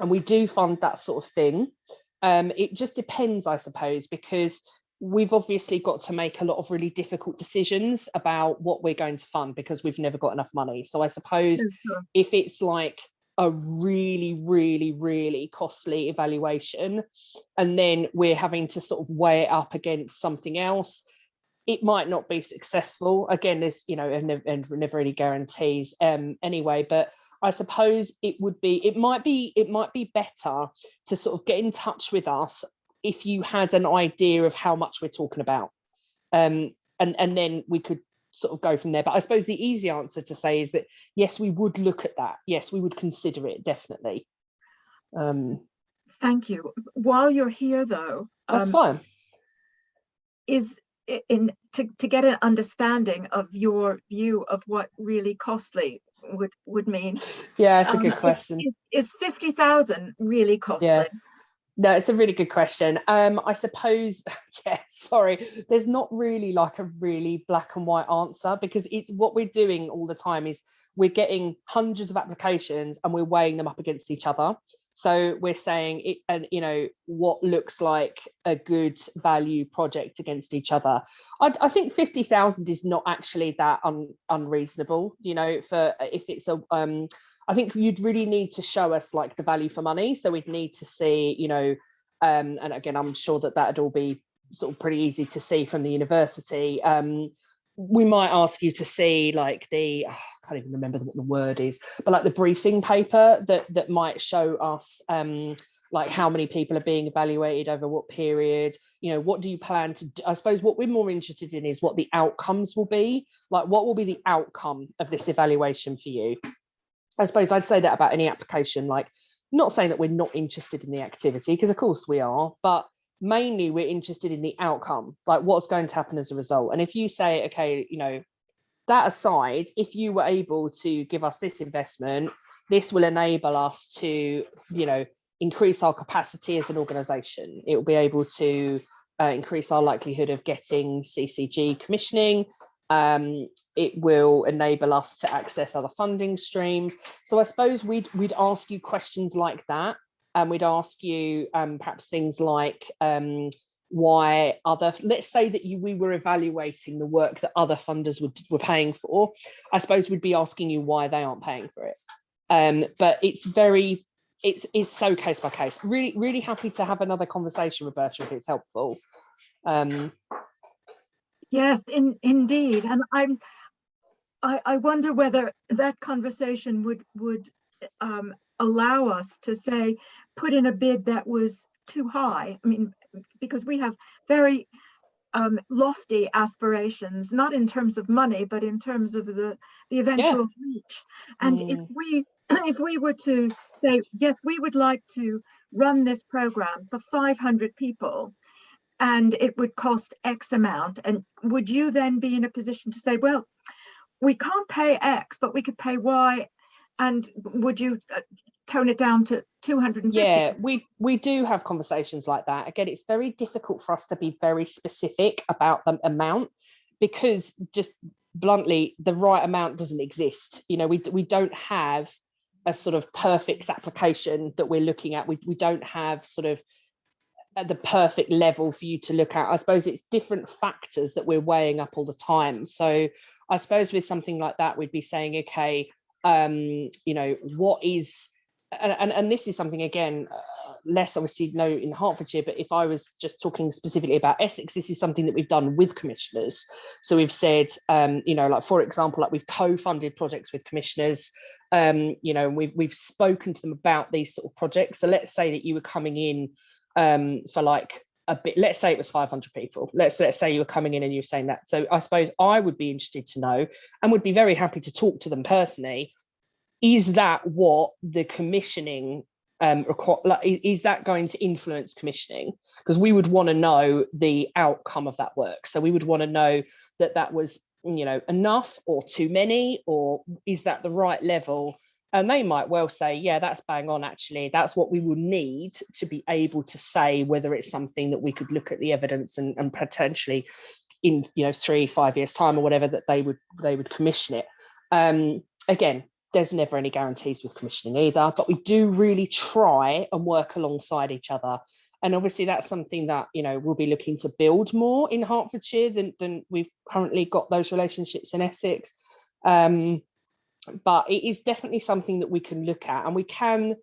we do fund that sort of thing. It just depends, I suppose, because we've obviously got to make a lot of really difficult decisions about what we're going to fund, because we've never got enough money. So I suppose if it's like a really, really, really costly evaluation, and then we're having to sort of weigh it up against something else, it might not be successful. Again, there's, and never any guarantees anyway, but I suppose it might be better to sort of get in touch with us if you had an idea of how much we're talking about. And then we could sort of go from there. But I suppose the easy answer to say is that yes, we would look at that. Yes, we would consider it, definitely. Thank you. While you're here, though, that's fine. To get an understanding of your view of what really costly would mean. Yeah, it's a good question. Is 50,000 really costly? Yeah. No, it's a really good question. I suppose, yeah, sorry, there's not really like a really black and white answer, because it's what we're doing all the time is we're getting hundreds of applications and we're weighing them up against each other. So we're saying it, and what looks like a good value project against each other. I think 50,000 is not actually that unreasonable. For if it's a I think you'd really need to show us like the value for money. So we'd need to see, and again, I'm sure that'd all be sort of pretty easy to see from the university. We might ask you to see like I can't even remember what the word is, but like the briefing paper that might show us like how many people are being evaluated over what period, what do you plan to do? I suppose what we're more interested in is what the outcomes will be, like what will be the outcome of this evaluation for you. I suppose I'd say that about any application, like not saying that we're not interested in the activity, because of course we are, but mainly we're interested in the outcome, like what's going to happen as a result. And if you say, okay, that aside, if you were able to give us this investment, this will enable us to, you know, increase our capacity as an organisation. It will be able to increase our likelihood of getting CCG commissioning. It will enable us to access other funding streams. So I suppose we'd ask you questions like that, and we'd ask you perhaps things like why other, let's say that we were evaluating the work that other funders were paying for. I suppose we'd be asking you why they aren't paying for it. But it's so case by case. Really happy to have another conversation, Roberta, if it's helpful. Yes, indeed. And I wonder whether that conversation would allow us to say, put in a bid that was too high. I mean, because we have very lofty aspirations, not in terms of money, but in terms of the eventual reach. And if we were to say, yes, we would like to run this program for 500 people, and it would cost X amount, and would you then be in a position to say, well, we can't pay X, but we could pay Y, and would you tone it down to 250? Yeah, we do have conversations like that. Again, it's very difficult for us to be very specific about the amount, because just bluntly, the right amount doesn't exist. You know, we don't have a sort of perfect application that we're looking at. We don't have sort of the perfect level for you to look at. I suppose it's different factors that we're weighing up all the time. So I suppose with something like that, we'd be saying, okay, you know, what is, and this is something, again, less obviously in Hertfordshire, but if I was just talking specifically about Essex, this is something that we've done with commissioners. So we've said, you know, like, for example, like we've co-funded projects with commissioners, you know, and we've spoken to them about these sort of projects. So let's say that you were coming in for like a bit, let's say it was 500 people. Let's say you were coming in and you were saying that. So I suppose I would be interested to know, and would be very happy to talk to them personally, is that what the commissioning is that going to influence commissioning? Because we would want to know the outcome of that work. So we would want to know that that was, you know, enough or too many, or is that the right level? And they might well say, yeah, that's bang on, actually. That's what we will need to be able to say whether it's something that we could look at the evidence and potentially in, you know, 3-5 years time or whatever, that they would commission it. Again, there's never any guarantees with commissioning either, but we do really try and work alongside each other. And obviously that's something that, you know, we'll be looking to build more in Hertfordshire than we've currently got those relationships in Essex. But it is definitely something that we can look at, and we can,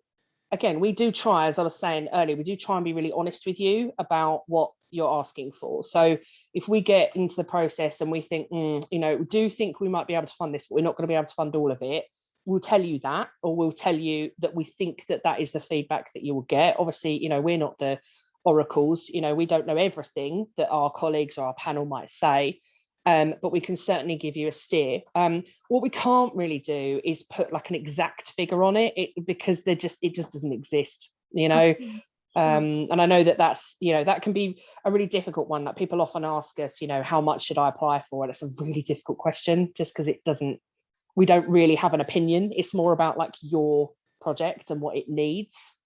again, we do try, as I was saying earlier, we do try and be really honest with you about what you're asking for. So if we get into the process and we think, you know, we do think we might be able to fund this, but we're not going to be able to fund all of it, we'll tell you that, or we'll tell you that we think that that is the feedback that you will get. Obviously, you know, we're not the oracles, you know, we don't know everything that our colleagues or our panel might say. But we can certainly give you a steer. What we can't really do is put like an exact figure on it, because it just doesn't exist, you know. And I know that that's, you know, that can be a really difficult one, that people often ask us, you know, how much should I apply for? And it's a really difficult question, just because we don't really have an opinion. It's more about like your project and what it needs.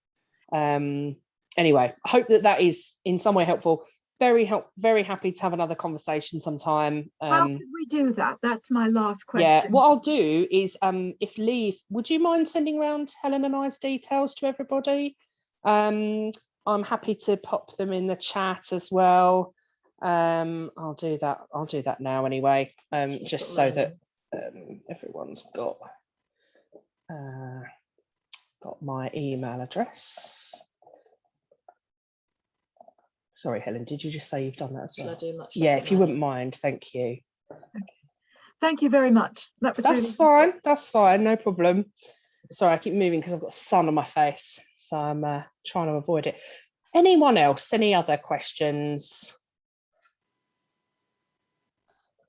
Anyway, I hope that is in some way helpful. Very happy to have another conversation sometime. How could we do that? That's my last question. Yeah, what I'll do is, if Lee, would you mind sending around Helen and I's details to everybody? I'm happy to pop them in the chat as well. I'll do that now anyway, just so that everyone's got my email address. Sorry, Helen, did you just say you've done that as well? Should I do much? Yeah, if you wouldn't mind, thank you. Okay. Thank you very much. That's really fine. That's fine, no problem. Sorry, I keep moving because I've got sun on my face, so I'm trying to avoid it. Anyone else? Any other questions?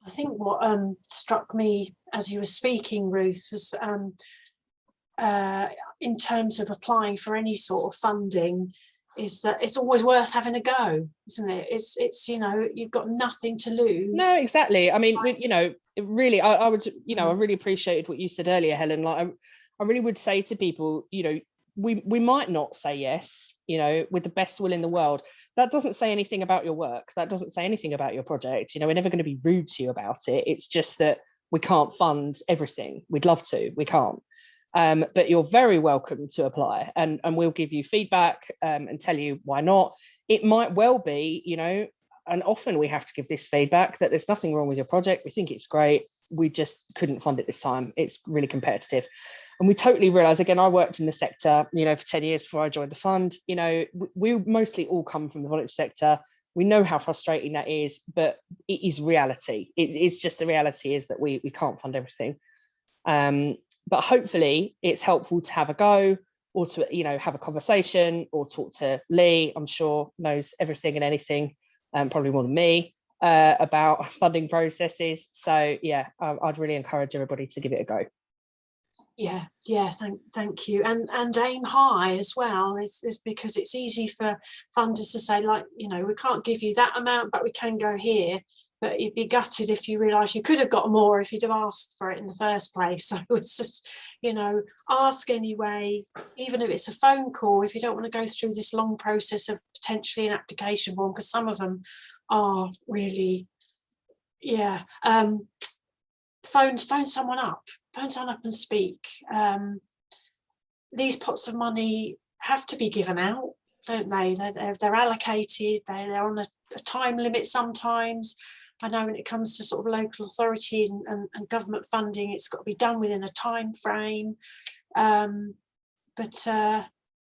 I think what struck me as you were speaking, Ruth, was in terms of applying for any sort of funding, is that it's always worth having a go, isn't it? It's you know, you've got nothing to lose. No, exactly. I mean, you know, really, I would, you know, I really appreciated what you said earlier, Helen. Like, I really would say to people, you know, we might not say yes, you know, with the best will in the world. That doesn't say anything about your work. That doesn't say anything about your project. You know, we're never going to be rude to you about it. It's just that we can't fund everything. We'd love to, we can't. But you're very welcome to apply, and we'll give you feedback and tell you why not. It might well be, you know, and often we have to give this feedback, that there's nothing wrong with your project. We think it's great. We just couldn't fund it this time. It's really competitive. And we totally realise, again, I worked in the sector, you know, for 10 years before I joined the fund. You know, we mostly all come from the voluntary sector. We know how frustrating that is, but it is reality. It's just the reality is that we can't fund everything. But hopefully it's helpful to have a go, or to, you know, have a conversation, or talk to Lee. I'm sure knows everything and anything, probably more than me, about funding processes. So yeah, I'd really encourage everybody to give it a go. Yeah, thank you. And aim high as well, is because it's easy for funders to say, like, you know, we can't give you that amount, but we can go here. But you'd be gutted if you realise you could have got more if you'd have asked for it in the first place. So it's just, you know, ask anyway, even if it's a phone call, if you don't want to go through this long process of potentially an application form, because some of them are really, yeah. Phone someone up and speak. These pots of money have to be given out, don't they? They're allocated, they're on a time limit sometimes. I know when it comes to sort of local authority and government funding, it's got to be done within a time frame. But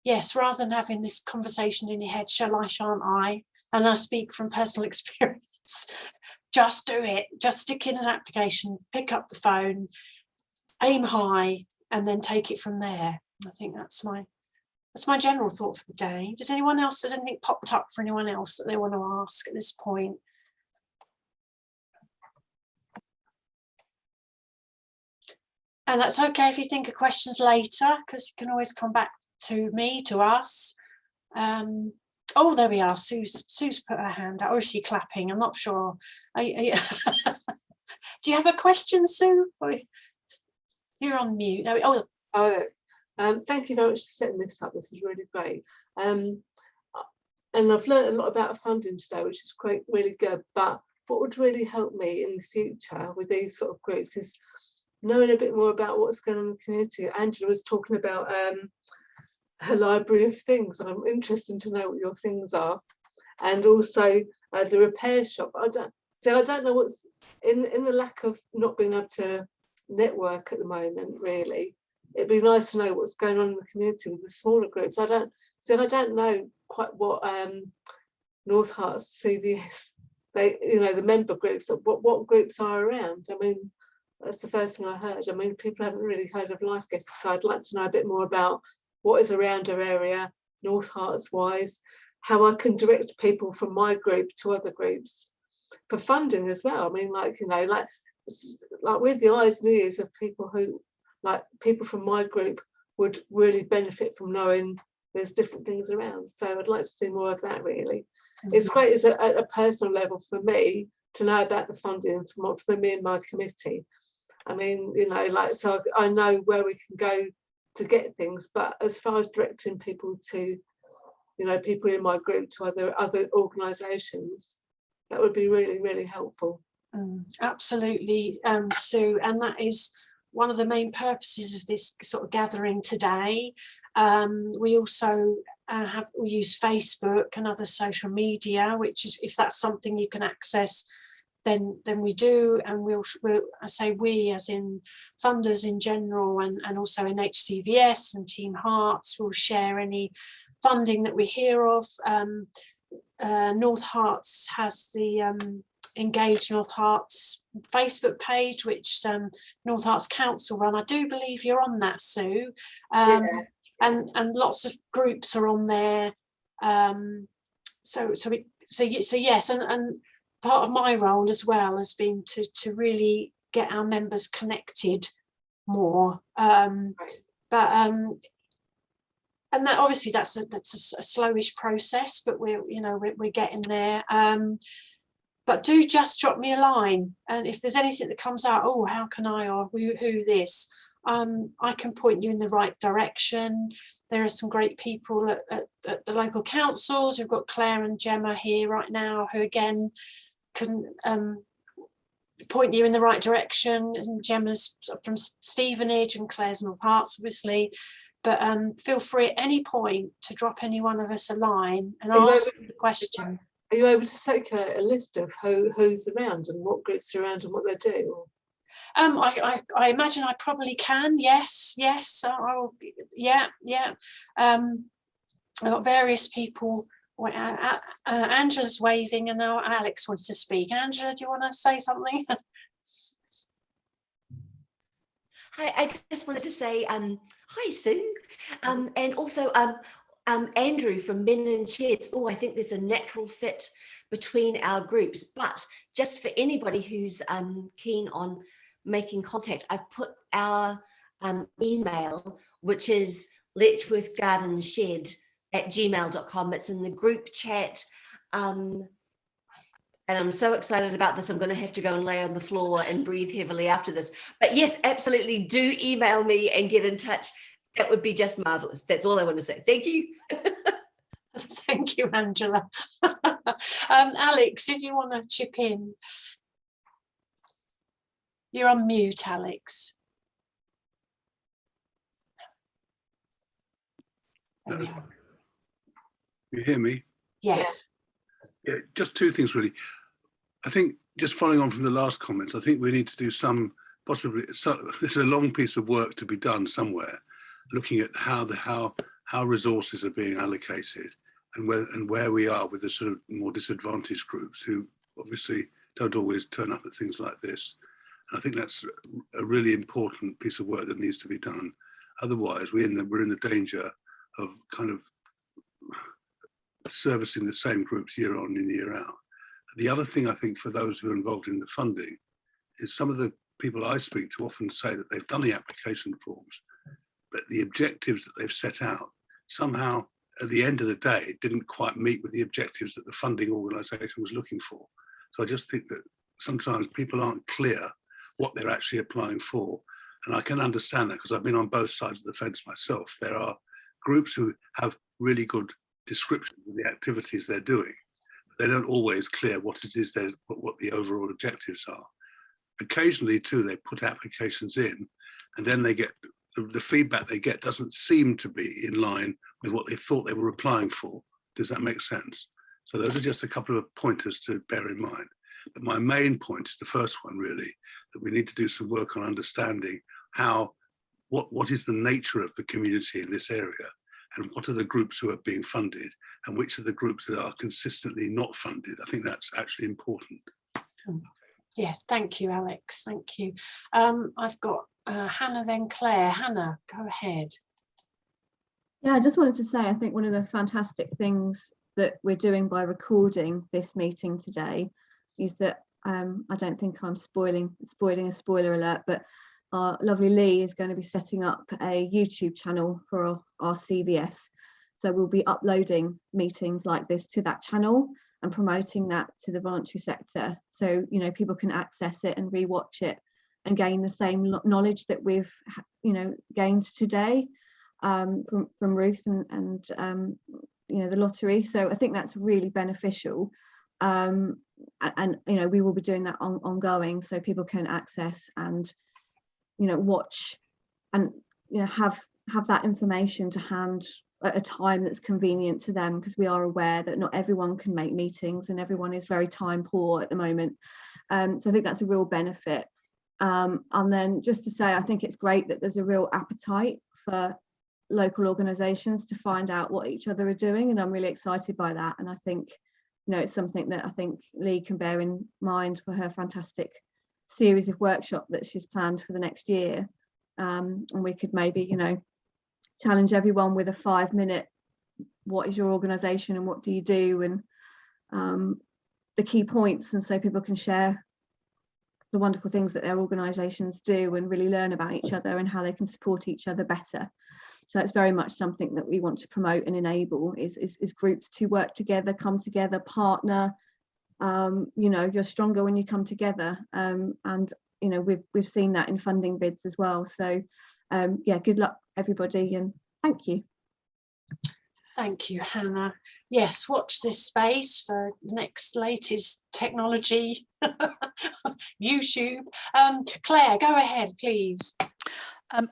yes, rather than having this conversation in your head, shall I, shan't I? And I speak from personal experience. Just do it. Just stick in an application, pick up the phone, aim high, and then take it from there. I think that's my general thought for the day. Does anything popped up for anyone else that they want to ask at this point? And that's okay if you think of questions later, because you can always come back to me, to us. Oh, there we are. Sue's put her hand out. Or is she clapping? I'm not sure. Do you have a question, Sue? You're on mute. Thank you very much for setting this up. This is really great. And I've learned a lot about funding today, which is great, really good. But what would really help me in the future with these sort of groups is knowing a bit more about what's going on in the community. Angela was talking about her library of things. I'm interested to know what your things are, and also the repair shop. I don't know what's in the lack of not being able to network at the moment. Really, it'd be nice to know what's going on in the community with the smaller groups. I don't know quite what North Herts CVS, the member groups, what groups are around. I mean, that's the first thing I heard. I mean, people haven't really heard of Life Getter, so I'd like to know a bit more about what is around our area, North Herts wise, how I can direct people from my group to other groups for funding as well. I mean, like with the eyes and ears of people who, like people from my group, would really benefit from knowing there's different things around. So I'd like to see more of that, really. Mm-hmm. It's great at a personal level for me to know about the funding for me and my committee. I mean, so I know where we can go to get things, but as far as directing people to, people in my group to other organisations, that would be really, really helpful. Absolutely, Sue, and that is one of the main purposes of this sort of gathering today. We also we use Facebook and other social media, which is, if that's something you can access, then we do, and we'll I say we as in funders in general, and also in HCVS and Team Hearts will share any funding that we hear of. North Herts has the Engage North Herts Facebook page, which North Herts Council run. I do believe you're on that, Sue. Yeah. And lots of groups are on there. So yes, and part of my role as well has been to really get our members connected more. But and that obviously that's a slowish process, but we're getting there. But do just drop me a line, and if there's anything that comes out, oh, how can I, or who this, I can point you in the right direction. There are some great people at the local councils. We've got Claire and Gemma here right now, who again can point you in the right direction. And Gemma's from Stevenage and Claire's North Hearts, obviously. But feel free at any point to drop any one of us a line and ask the question. Are you able to circulate a list of who's around and what groups are around and what they do? Or? I imagine I probably can. Yes. I'll, yeah. I've got various people. Angela's waving, and now Alex wants to speak. Angela, do you want to say something? Hi, I just wanted to say hi, Sue, and also Andrew from Men and Sheds. Oh, I think there's a natural fit between our groups, but just for anybody who's keen on making contact, I've put our email, which is letchworthgardenshed@gmail.com. It's in the group chat. And I'm so excited about this. I'm going to have to go and lay on the floor and breathe heavily after this. But yes, absolutely, do email me and get in touch. That would be just marvelous. That's all I want to say. Thank you. Thank you, Angela. Alex, did you want to chip in? You're on mute, Alex. You hear me? Yes. Yeah, just two things really. I think just following on from the last comments, I think we need to do some, possibly, this is a long piece of work to be done somewhere, looking at how resources are being allocated and where we are with the sort of more disadvantaged groups who obviously don't always turn up at things like this. And I think that's a really important piece of work that needs to be done. Otherwise, we're in the danger of kind of servicing the same groups year on and year out. The other thing I think for those who are involved in the funding is some of the people I speak to often say that they've done the application forms, but the objectives that they've set out somehow at the end of the day didn't quite meet with the objectives that the funding organisation was looking for. So I just think that sometimes people aren't clear what they're actually applying for. And I can understand that because I've been on both sides of the fence myself. There are groups who have really good descriptions of the activities they're doing. They don't always clear what it is, what the overall objectives are. Occasionally too, they put applications in and then they get, the feedback they get doesn't seem to be in line with what they thought they were applying for. Does that make sense? So those are just a couple of pointers to bear in mind. But my main point is the first one really, that we need to do some work on understanding what is the nature of the community in this area, and what are the groups who are being funded, and which are the groups that are consistently not funded. I think that's actually important. Yes, thank you, Alex. Thank you. I've got Hannah, then Claire. Hannah, go ahead. Yeah, I just wanted to say, I think one of the fantastic things that we're doing by recording this meeting today is that I don't think I'm spoiling a spoiler alert, but our lovely Lee is going to be setting up a YouTube channel for our CVS. So we'll be uploading meetings like this to that channel and promoting that to the voluntary sector. So, you know, people can access it and rewatch it and gain the same knowledge that we've, you know, gained today from Ruth and you know, the lottery. So I think that's really beneficial. And you know, we will be doing that ongoing, so people can access and, you know, watch and, you know, have that information to hand at a time that's convenient to them, because we are aware that not everyone can make meetings and everyone is very time poor at the moment. So I think that's a real benefit. And then just to say, I think it's great that there's a real appetite for local organisations to find out what each other are doing, and I'm really excited by that. And I think, you know, it's something that I think Lee can bear in mind for her fantastic series of workshops that she's planned for the next year. And we could maybe, you know, challenge everyone with a 5-minute, what is your organisation and what do you do, and the key points, and so people can share the wonderful things that their organisations do and really learn about each other and how they can support each other better. So it's very much something that we want to promote and enable is groups to work together, come together, partner. You know, you're stronger when you come together, and you know, we've seen that in funding bids as well. So yeah, good luck everybody, and thank you. Thank you, Hannah. Yes, watch this space for next latest technology. YouTube. Claire, go ahead, please.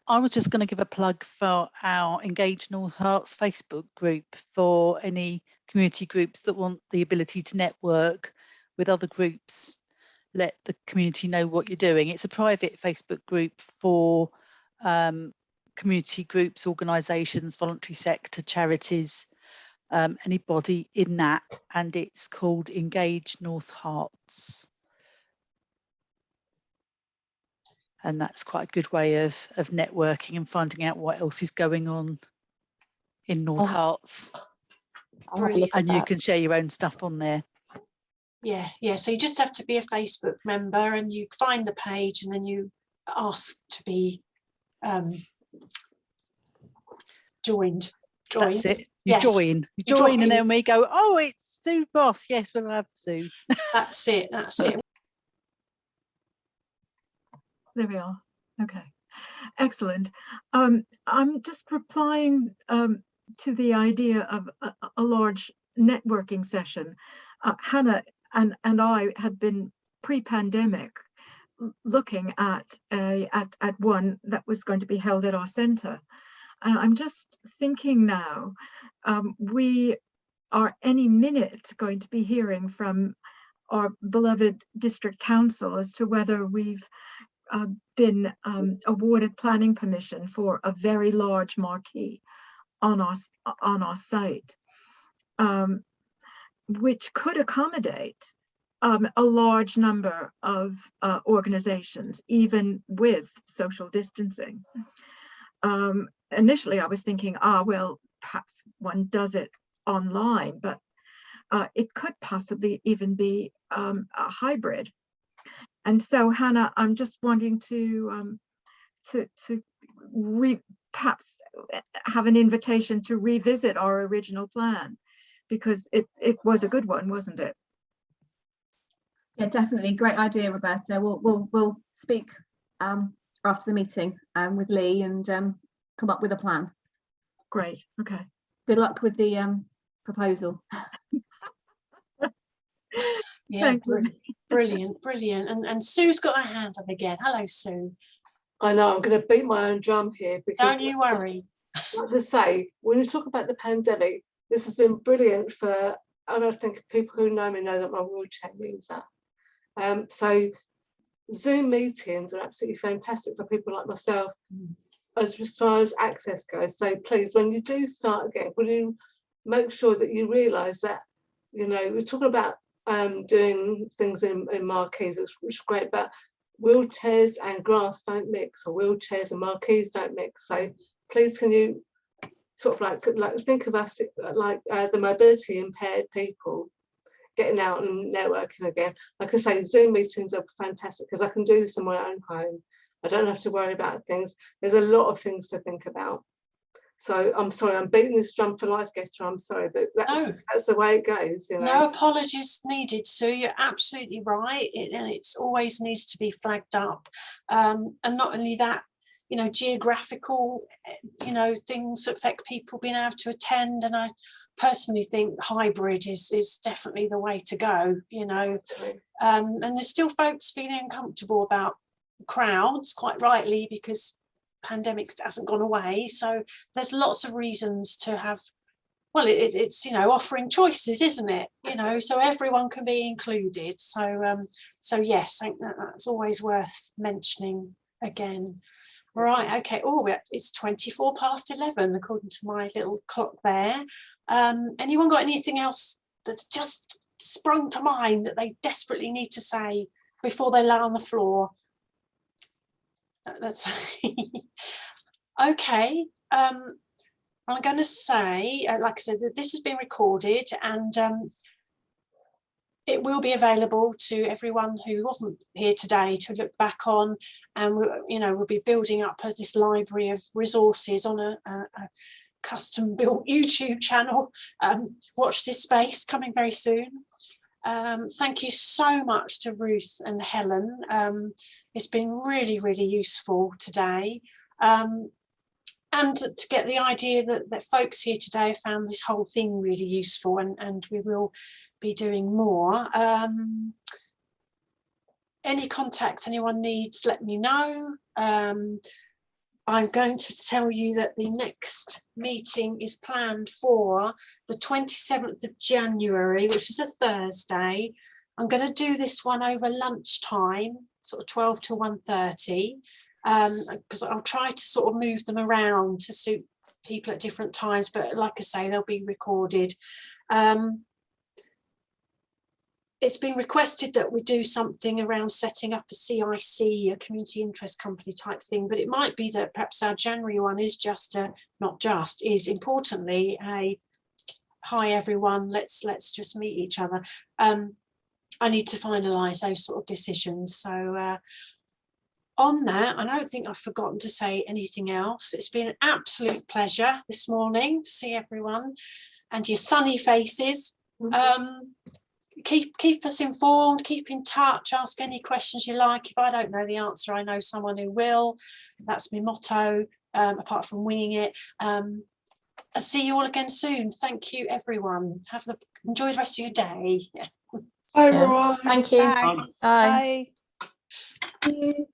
I was just going to give a plug for our Engage North Hearts Facebook group for any community groups that want the ability to network with other groups. Let the community know what you're doing. It's a private Facebook group for community groups, organisations, voluntary sector, charities, anybody in that, and it's called Engage North Hearts. And that's quite a good way of networking and finding out what else is going on in North Hearts. And you can share your own stuff on there. Yeah, yeah. So you just have to be a Facebook member, and you find the page, and then you ask to be joined. That's it. You yes. join, and then we go, oh, it's Sue Ross. Yes, we'll have Sue. That's it. That's it. There we are. Okay, excellent. I'm just replying to the idea of a large networking session. Hannah and I had been pre-pandemic looking at one that was going to be held at our centre. I'm just thinking now, we are any minute going to be hearing from our beloved district council as to whether we've been awarded planning permission for a very large marquee on our site, which could accommodate a large number of organizations, even with social distancing. Initially, I was thinking, well, perhaps one does it online, but it could possibly even be a hybrid. And so, Hannah, I'm just wanting to perhaps have an invitation to revisit our original plan, because it was a good one, wasn't it? Yeah, definitely, great idea, Roberta. We'll speak after the meeting with Lee and come up with a plan. Great. Okay. Good luck with the proposal. Yeah, brilliant. And Sue's got her hand up again. Hello, Sue. I know, I'm going to beat my own drum here, because don't you worry. Like I say, when you talk about the pandemic, this has been brilliant for, and I think people who know me know that my wheelchair means that. So Zoom meetings are absolutely fantastic for people like myself, as far as access goes. So please, when you do start again, will you make sure that you realise that, you know, we're talking about doing things in marquees, which is great, but wheelchairs and grass don't mix, or wheelchairs and marquees don't mix. So please, can you sort of like think of us like the mobility impaired people getting out and networking again. Like I say, Zoom meetings are fantastic because I can do this in my own home. I don't have to worry about things. There's a lot of things to think about. So I'm sorry, I'm beating this drum for life, Getter. I'm sorry, but that's the way it goes. You know? No apologies needed, Sue. You're absolutely right. And it's always needs to be flagged up. And not only that, you know, geographical, you know, things affect people being able to attend. And I personally think hybrid is definitely the way to go, you know. And there's still folks feeling uncomfortable about crowds, quite rightly, because pandemic hasn't gone away. So there's lots of reasons to have, well, it's, you know, offering choices, isn't it? You know, so everyone can be included. So so yes, I think that's always worth mentioning again. Right, okay. Oh, it's 11:24 according to my little clock there. Anyone got anything else that's just sprung to mind that they desperately need to say before they lay on the floor? That's okay. I'm going to say, like I said, that this has been recorded, and it will be available to everyone who wasn't here today to look back on, and we'll be building up this library of resources on a custom built YouTube channel. Watch this space, coming very soon. Thank you so much to Ruth and Helen. It's been really, really useful today. And to get the idea that folks here today have found this whole thing really useful, and we will be doing more. Any contacts anyone needs, let me know. I'm going to tell you that the next meeting is planned for the 27th of January, which is a Thursday. I'm going to do this one over lunchtime, sort of 12 to 1:30, because I'll try to sort of move them around to suit people at different times, but like I say, they'll be recorded. It's been requested that we do something around setting up a CIC, a community interest company type thing, but it might be that perhaps our January one is just is importantly a hi everyone, let's just meet each other. I need to finalise those sort of decisions. So on that, I don't think I've forgotten to say anything else. It's been an absolute pleasure this morning to see everyone and your sunny faces. Keep us informed, keep in touch, ask any questions you like. If I don't know the answer, I know someone who will. That's my motto, apart from winging it. I'll see you all again soon. Thank you, everyone. Enjoy the rest of your day. Bye, everyone. Thank you. Thanks. Bye. Bye. Thank you.